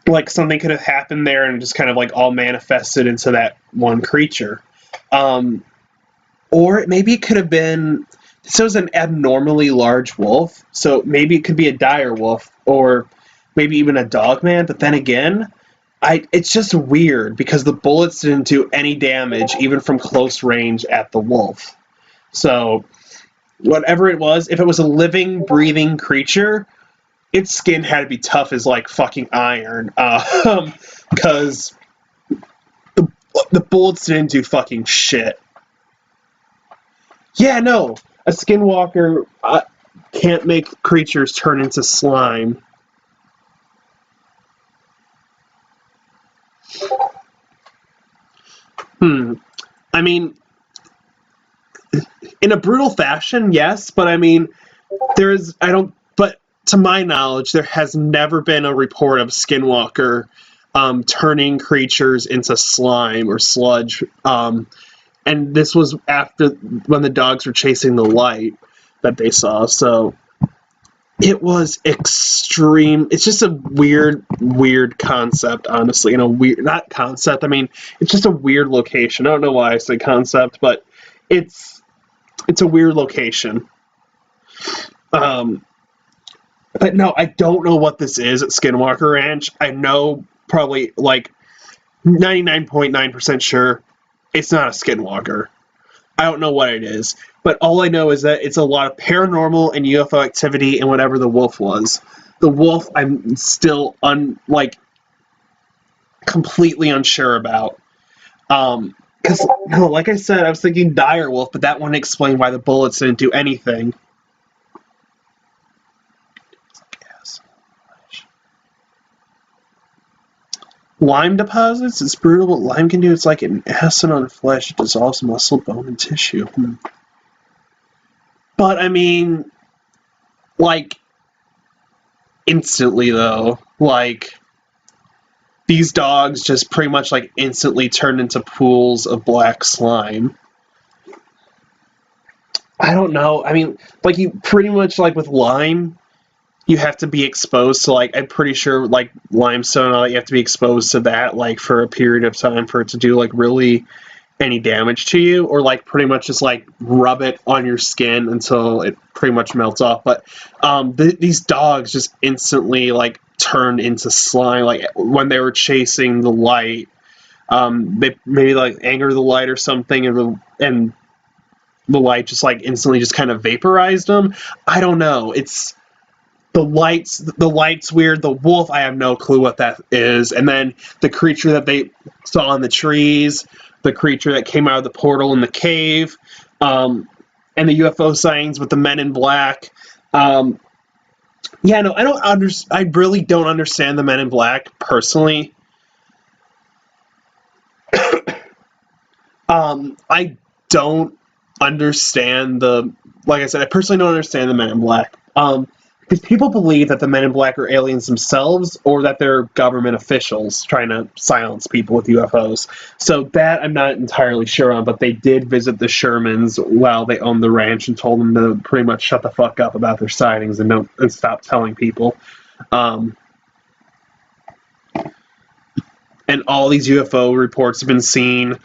like something could have happened there and just kind of like all manifested into that one creature. Um, or maybe it could have been, this was an abnormally large wolf, so maybe it could be a dire wolf or maybe even a dog man, but then again, it's just weird because the bullets didn't do any damage even from close range at the wolf. So whatever it was, if it was a living, breathing creature, its skin had to be tough as like fucking iron, because the bullets didn't do fucking shit. Yeah, no, a skinwalker can't make creatures turn into slime. I mean, in a brutal fashion, yes, but I mean, but to my knowledge, there has never been a report of Skinwalker turning creatures into slime or sludge. And this was after when the dogs were chasing the light that they saw. So it was extreme. It's just a weird concept, honestly. Not concept. I mean, it's just a weird location. I don't know why I say concept, but it's a weird location. But no, I don't know what this is at Skinwalker Ranch. I know probably like 99.9% sure it's not a skinwalker. I don't know what it is, but all I know is that it's a lot of paranormal and UFO activity and whatever the wolf was. The wolf, I'm still completely unsure about. Because no, like I said, I was thinking dire wolf, but that wouldn't explain why the bullets didn't do anything. Lime deposits? It's brutal. What lime can do, it's like an acid on flesh. It dissolves muscle, bone, and tissue. But, I mean, like, instantly, though. Like, these dogs just pretty much, like, instantly turned into pools of black slime. I don't know. I mean, like, you pretty much, like, with lime, you have to be exposed to, like, I'm pretty sure, like, limestone, you have to be exposed to that, like, for a period of time for it to do, like, really any damage to you, or, like, pretty much just, like, rub it on your skin until it pretty much melts off. But these dogs just instantly, like, turned into slime, like, when they were chasing the light. They maybe, like, angered the light or something, and the light just, like, instantly just kind of vaporized them. I don't know. It's the light's weird. The wolf, I have no clue what that is. And then the creature that they saw in the trees, the creature that came out of the portal in the cave, and the UFO sightings with the men in black. Yeah, no, I really don't understand the men in black personally. I don't understand like I said, I personally don't understand the men in black. Because people believe that the men in black are aliens themselves, or that they're government officials trying to silence people with UFOs. So that I'm not entirely sure on, but they did visit the Shermans while they owned the ranch and told them to pretty much shut the fuck up about their sightings and stop telling people. And all these UFO reports have been seen.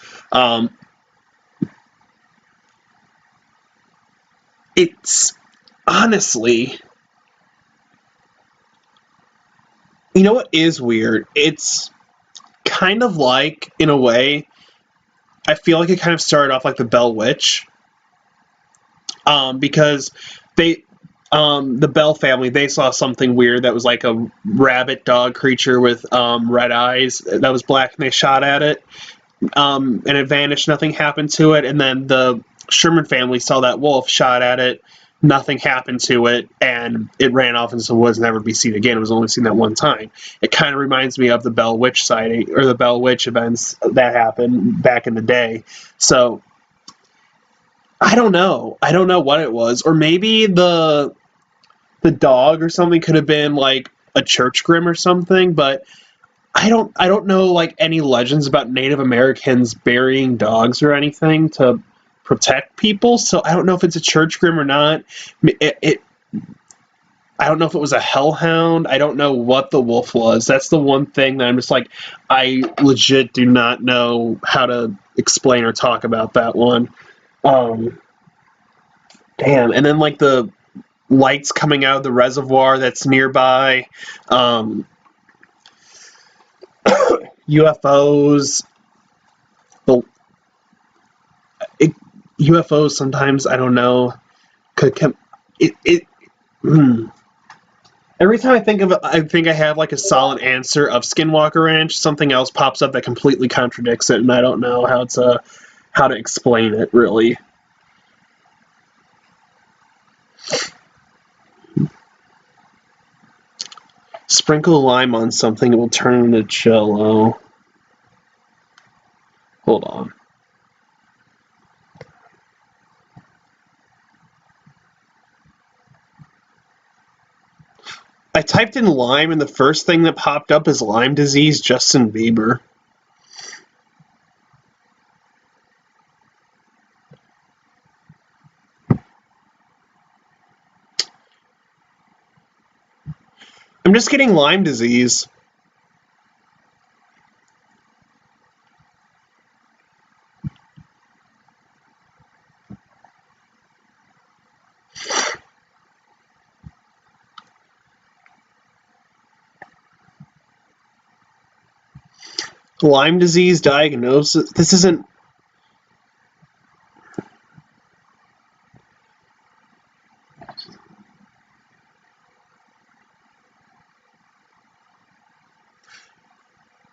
It's honestly, you know what is weird? It's kind of like, in a way, I feel like it kind of started off like the Bell Witch. Because the Bell family, they saw something weird that was like a rabbit dog creature with red eyes that was black, and they shot at it. And it vanished, nothing happened to it. And then the Sherman family saw that wolf, shot at it, nothing happened to it, and it ran off into the woods, never to be seen again. It was only seen that one time. It kind of reminds me of the Bell Witch sighting, or the Bell Witch events that happened back in the day. So, I don't know. I don't know what it was. Or maybe the dog or something could have been like a church grim or something, but I don't know like any legends about Native Americans burying dogs or anything to protect people. So I don't know if it's a church grim or not. I don't know if it was a hellhound. I don't know what the wolf was. That's the one thing that I'm just like, I legit do not know how to explain or talk about that one. Damn. And then like the lights coming out of the reservoir that's nearby. UFOs. UFOs sometimes, I don't know, could come. Every time I think of it, I think I have like a solid answer of Skinwalker Ranch. Something else pops up that completely contradicts it, and I don't know how to explain it really. Sprinkle lime on something, it will turn into Jello. Hold on. I typed in Lyme, and the first thing that popped up is Lyme disease, Justin Bieber. I'm just getting Lyme disease. Lyme disease diagnosis. This isn't.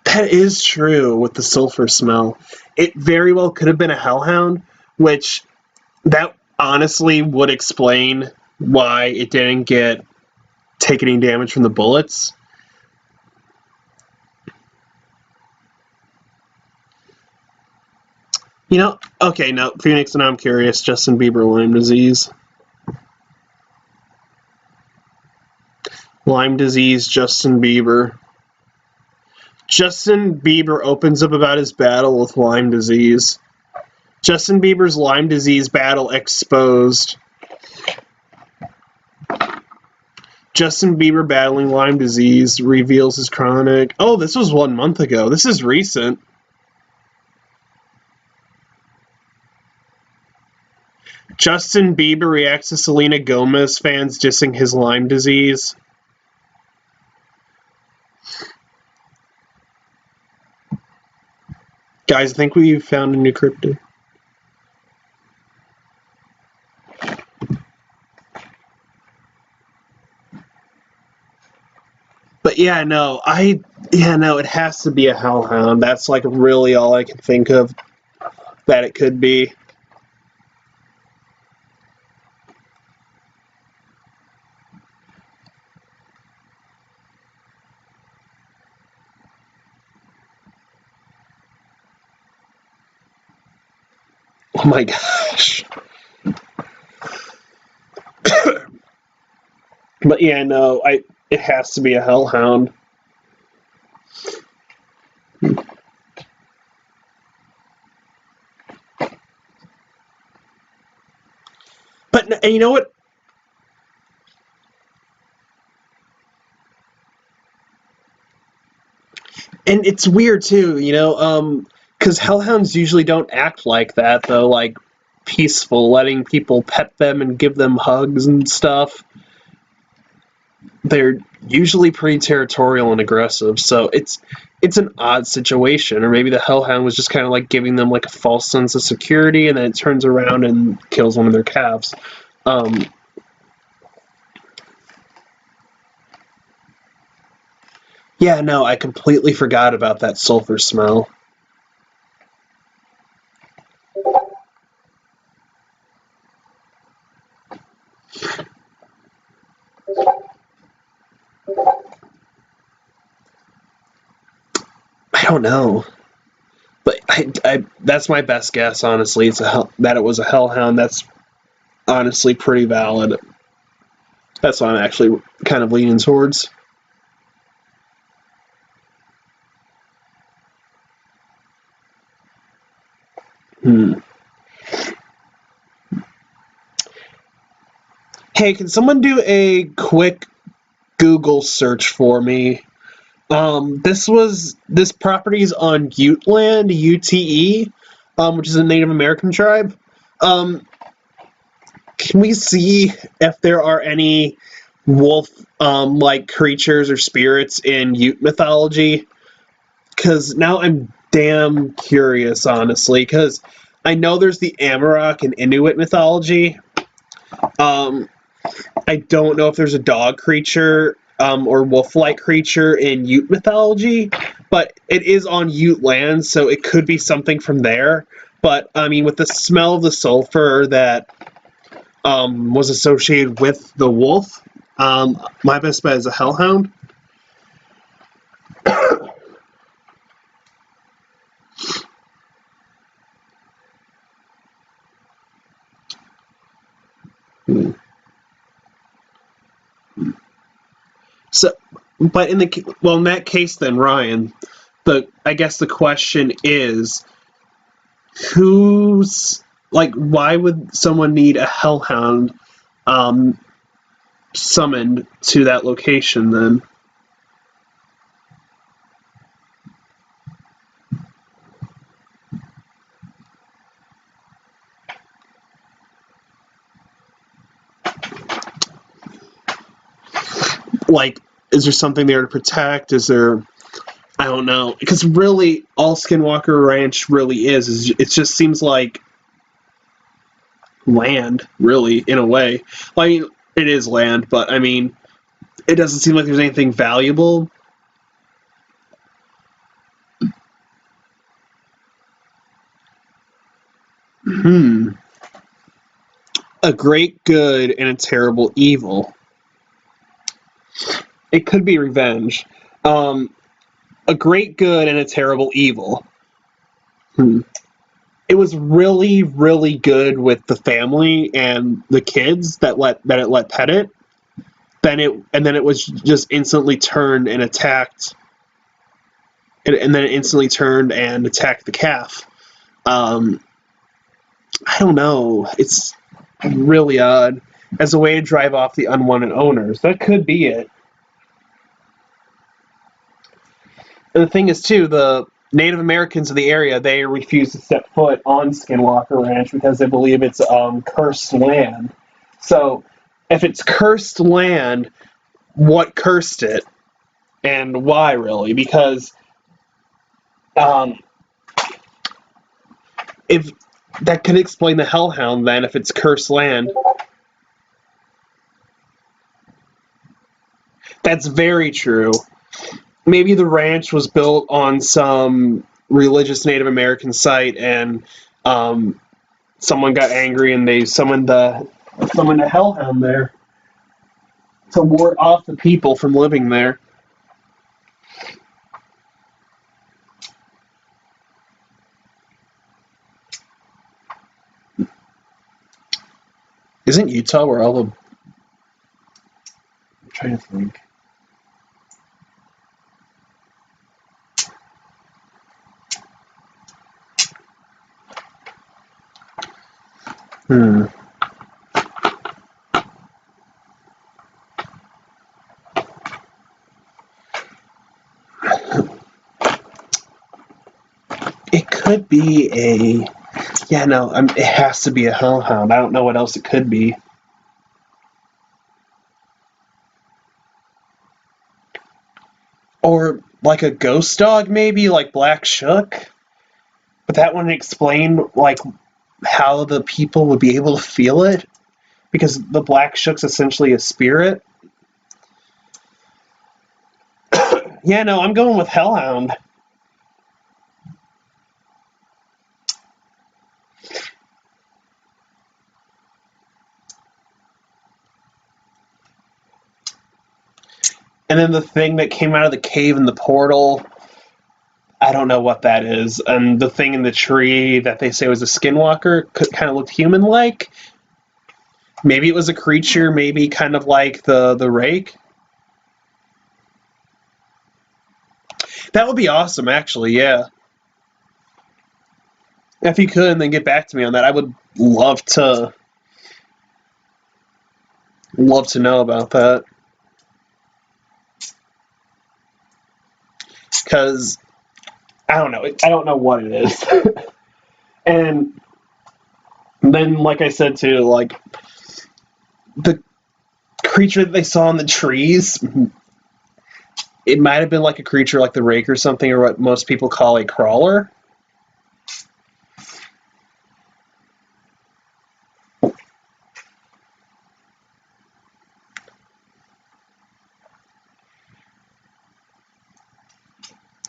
That is true with the sulfur smell. It very well could have been a hellhound, which that honestly would explain why it didn't take any damage from the bullets. You know, okay, now Phoenix, and I'm curious. Justin Bieber Lyme disease. Lyme disease, Justin Bieber. Justin Bieber opens up about his battle with Lyme disease. Justin Bieber's Lyme disease battle exposed. Justin Bieber battling Lyme disease reveals his chronic. Oh, this was 1 month ago. This is recent. Justin Bieber reacts to Selena Gomez fans dissing his Lyme disease. Guys, I think we found a new cryptid. But yeah, no, it has to be a hellhound. That's like really all I can think of that it could be. Oh my gosh. But yeah, no, it has to be a hellhound. But and you know what? And it's weird too, because hellhounds usually don't act like that, though, like peaceful, letting people pet them and give them hugs and stuff. They're usually pretty territorial and aggressive, so it's an odd situation. Or maybe the hellhound was just kind of like giving them like a false sense of security, and then it turns around and kills one of their calves. Um, yeah, no, I completely forgot about that sulfur smell. I don't know. But that's my best guess, honestly. That it was a hellhound. That's honestly pretty valid. That's what I'm actually kind of leaning towards. Hmm. Hey, can someone do a quick Google search for me? This property's on Ute land, UTE, which is a Native American tribe. Um, can we see if there are any wolf like creatures or spirits in Ute mythology? Because now I'm damn curious, honestly. Because I know there's the Amarok in Inuit mythology. Um, I don't know if there's a dog creature or wolf-like creature in Ute mythology, but it is on Ute land, so it could be something from there. But I mean, with the smell of the sulfur that was associated with the wolf, my best bet is a hellhound. Hmm. So, but in that case, then Ryan, I guess the question is, who's like, why would someone need a hellhound um, summoned to that location then? Like, is there something there to protect? Is there, I don't know, because really all Skinwalker Ranch really is it just seems like land, really, in a way. Well, I mean, it is land, but I mean, it doesn't seem like there's anything valuable. Hmm. A great good and a terrible evil. It could be revenge. Um, a great good and a terrible evil. Hmm. It was really, really good with the family and the kids that it let pet it. Then it was just instantly turned and attacked, and then it instantly turned and attacked the calf. Um, I don't know. It's really odd as a way to drive off the unwanted owners. That could be it. And the thing is, too, the Native Americans of the area, they refuse to step foot on Skinwalker Ranch because they believe it's cursed land. So, if it's cursed land, what cursed it, and why, really? Because um, if that could explain the Hellhound, then, if it's cursed land. That's very true. maybe the ranch was built on some religious Native American site, and someone got angry and they summoned a hellhound there to ward off the people from living there. Isn't Utah where all the... I'm trying to think. It could be a... Yeah, no, it has to be a hellhound. I don't know what else it could be. Or like a ghost dog, maybe, like Black Shook. But that wouldn't explain, like, how the people would be able to feel it. Because the Black Shook's essentially a spirit. Yeah, no, I'm going with hellhound. And then the thing that came out of the cave in the portal, I don't know what that is. And the thing in the tree that they say was a skinwalker kind of looked human-like. Maybe it was a creature, maybe kind of like the rake. That would be awesome, actually, yeah. If you could, and then get back to me on that, I would love to know about that. Because I don't know. I don't know what it is. And then, like I said too, like the creature that they saw in the trees, it might have been like a creature like the rake or something, or what most people call a crawler.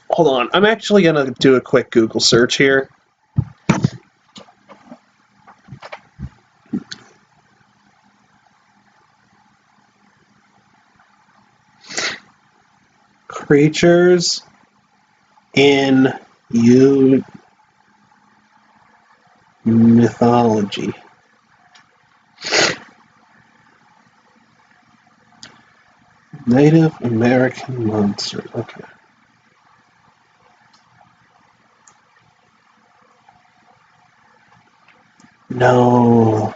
Hold on, I'm actually gonna do a quick Google search here. Creatures in Ute mythology. Native American monster. Okay. No.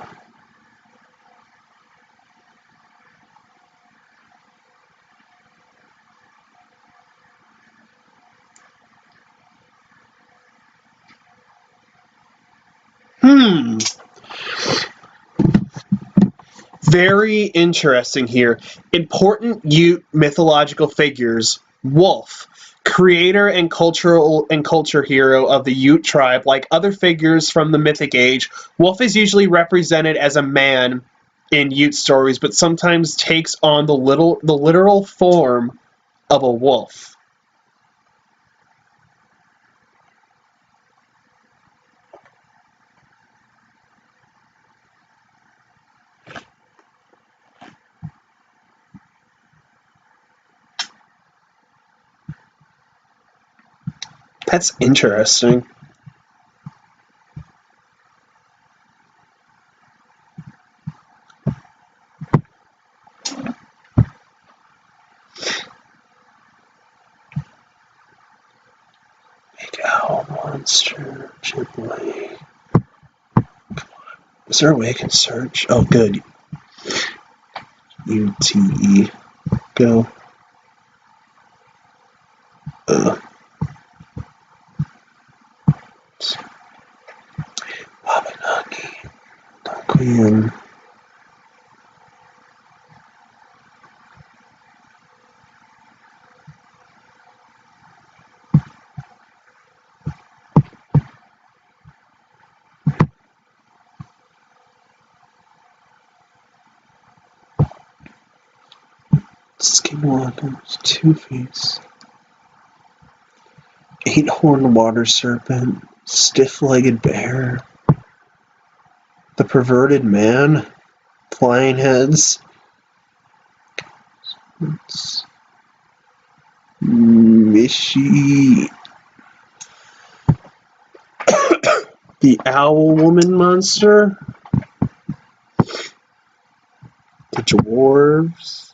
Very interesting here. Important Ute mythological figures. Wolf, creator and culture hero of the Ute tribe. Like other figures from the mythic age, Wolf is usually represented as a man in Ute stories, but sometimes takes on the literal form of a wolf. That's interesting. Big owl monster, Ghibli. Is there a way I can search? Oh, good. UTE. Go. Wabanaki. Queen. Skinwalker. Two-Face. 8-horned water serpent, stiff-legged bear, the perverted man, flying heads, Mishi, the owl woman monster, the dwarves,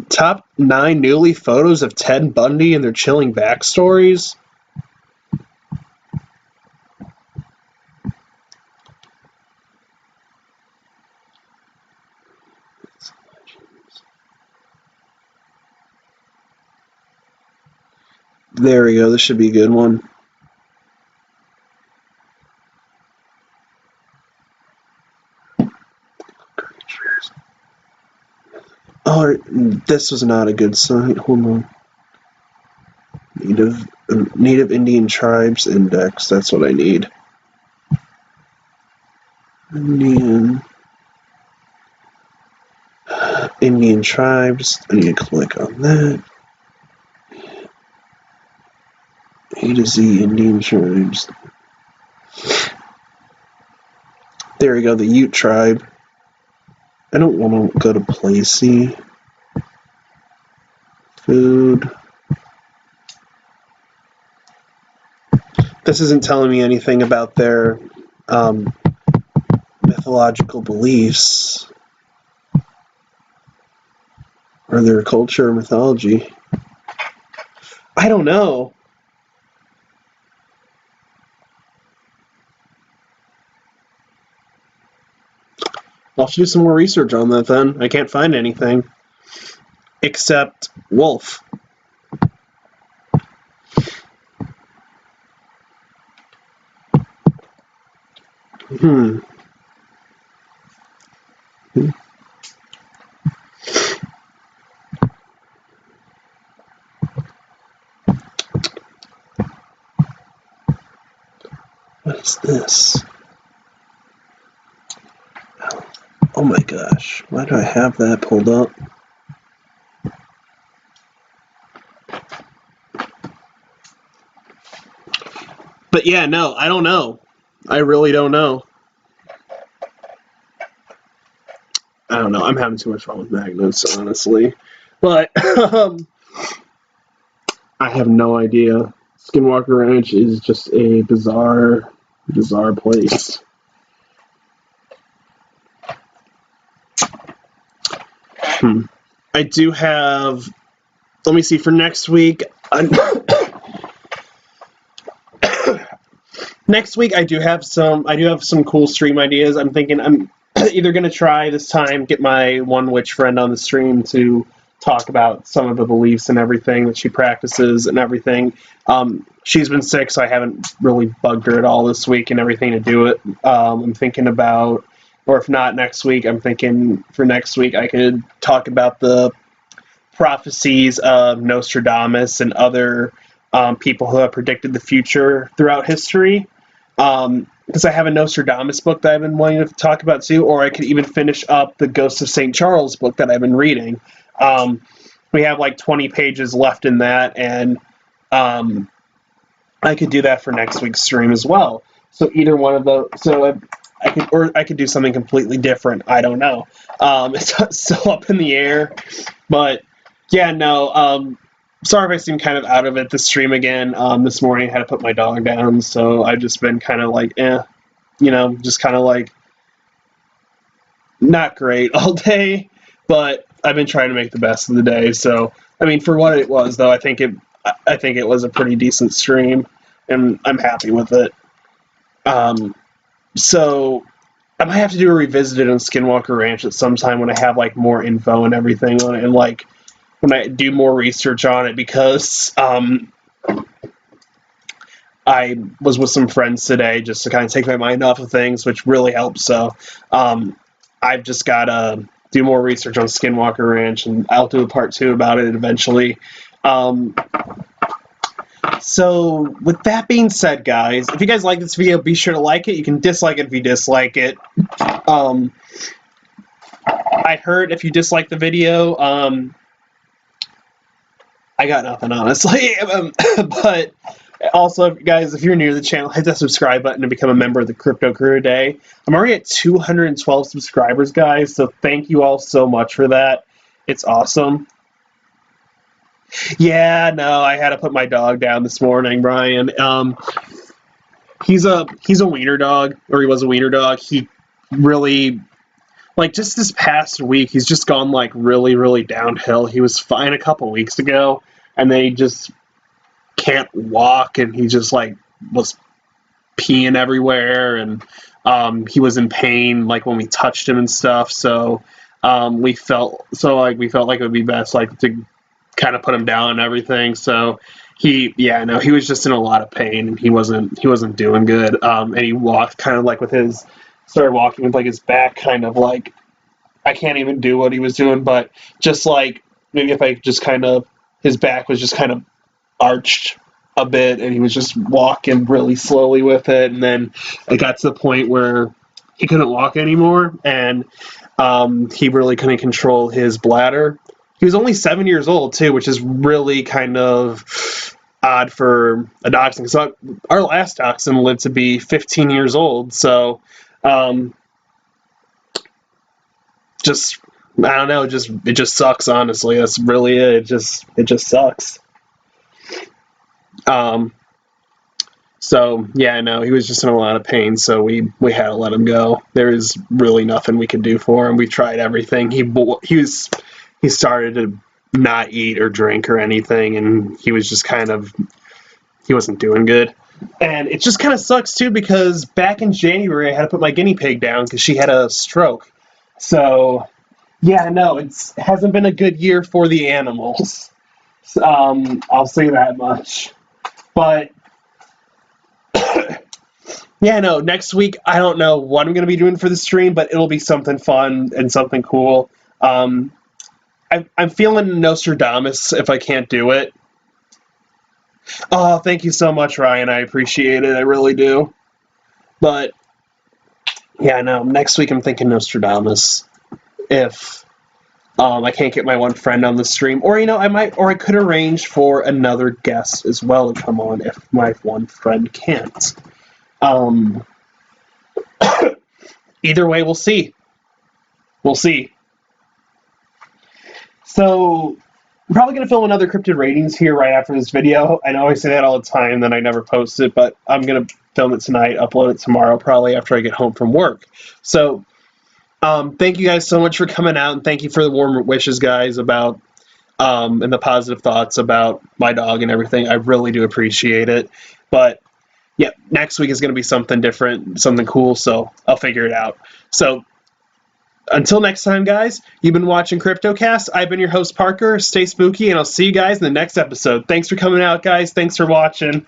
top 9 newly photos of Ted Bundy and their chilling backstories. There we go. This should be a good one. Oh, this was not a good sign. Hold on. Native Indian Tribes Index. That's what I need. Indian Tribes. I need to click on that. A to Z Indian Tribes. There we go. The Ute Tribe. I don't want to go to Placey. Food. This isn't telling me anything about their mythological beliefs or their culture or mythology. I don't know. I'll have to do some more research on that then. I can't find anything except wolf. What is this? Oh my gosh, why do I have that pulled up? But yeah, no, I don't know. I really don't know. I don't know. I'm having too much fun with magnets, honestly. But I have no idea. Skinwalker Ranch is just a bizarre place. I do have. Let me see for next week. Next week, I do have some cool stream ideas. I'm thinking I'm either going to try this time get my one witch friend on the stream to talk about some of the beliefs and everything that she practices and everything. She's been sick, so I haven't really bugged her at all this week and everything to do it. I'm thinking about, or if not next week, I'm thinking for next week I could talk about the prophecies of Nostradamus and other people who have predicted the future throughout history. Because I have a Nostradamus book that I've been wanting to talk about too, or I could even finish up the Ghost of St. Charles book that I've been reading. We have like 20 pages left in that, and I could do that for next week's stream as well. So either one of those, so I could do something completely different. I don't know. It's still up in the air, but yeah, no. Sorry if I seem kind of out of it this stream again. This morning I had to put my dog down, so I've just been kind of like, just kind of like not great all day, but I've been trying to make the best of the day. So, I mean, for what it was, though, I think it was a pretty decent stream, and I'm happy with it. So I might have to do a revisited on Skinwalker Ranch at some time when I have like more info and everything on it, and like when I do more research on it, because I was with some friends today just to kind of take my mind off of things, which really helps. So I've just got to do more research on Skinwalker Ranch, and I'll do a part 2 about it eventually. So with that being said, guys, if you guys like this video, be sure to like it. You can dislike it if you dislike it. I I heard if you dislike the video, I got nothing, honestly. But also, guys, if you're new to the channel, hit that subscribe button to become a member of the Crypto Crew today. I'm already at 212 subscribers, guys, so thank you all so much for that. It's awesome. Yeah, no, I had to put my dog down this morning, Brian. He's a wiener dog, or he was a wiener dog. He really, like, just this past week, he's just gone, like, really, really downhill. He was fine a couple weeks ago, and then he just can't walk, and he just, like, was peeing everywhere, and he was in pain, like, when we touched him and stuff, so we felt like it would be best, like, to kind of put him down and everything, so he was just in a lot of pain, and he wasn't doing good, and he walked kind of, like, started walking with, like, his back kind of, like, I can't even do what he was doing, but just, like, maybe if I just kind of, his back was just kind of arched a bit, and he was just walking really slowly with it, and then it got to the point where he couldn't walk anymore, and he really couldn't control his bladder. He was only 7 years old, too, which is really kind of odd for a dachshund. So our last dachshund lived to be 15 years old, so just, I don't know, it just sucks, honestly. That's really it. It just sucks. So yeah, no, he was just in a lot of pain, so we had to let him go. There is really nothing we could do for him. We tried everything. He started to not eat or drink or anything, and he was just he wasn't doing good. And it just kind of sucks too, because back in January I had to put my guinea pig down because she had a stroke. So yeah, no, it hasn't been a good year for the animals. I'll say that much. But yeah, no, next week, I don't know what I'm going to be doing for the stream, but it'll be something fun and something cool. I'm feeling Nostradamus if I can't do it. Oh, thank you so much, Ryan. I appreciate it. I really do. But yeah, no, next week I'm thinking Nostradamus. If I can't get my one friend on the stream, or I could arrange for another guest as well to come on if my one friend can't. Either way, we'll see. We'll see. So I'm probably going to film another cryptid ratings here right after this video. I know I say that all the time, then I never post it, but I'm going to film it tonight, upload it tomorrow, probably after I get home from work. So thank you guys so much for coming out, and thank you for the warm wishes, guys, about and the positive thoughts about my dog and everything. I really do appreciate it. But yeah, next week is going to be something different, something cool, so I'll figure it out. So until next time, guys, you've been watching Cryptocast. I've been your host, Parker. Stay spooky, and I'll see you guys in the next episode. Thanks for coming out, guys. Thanks for watching.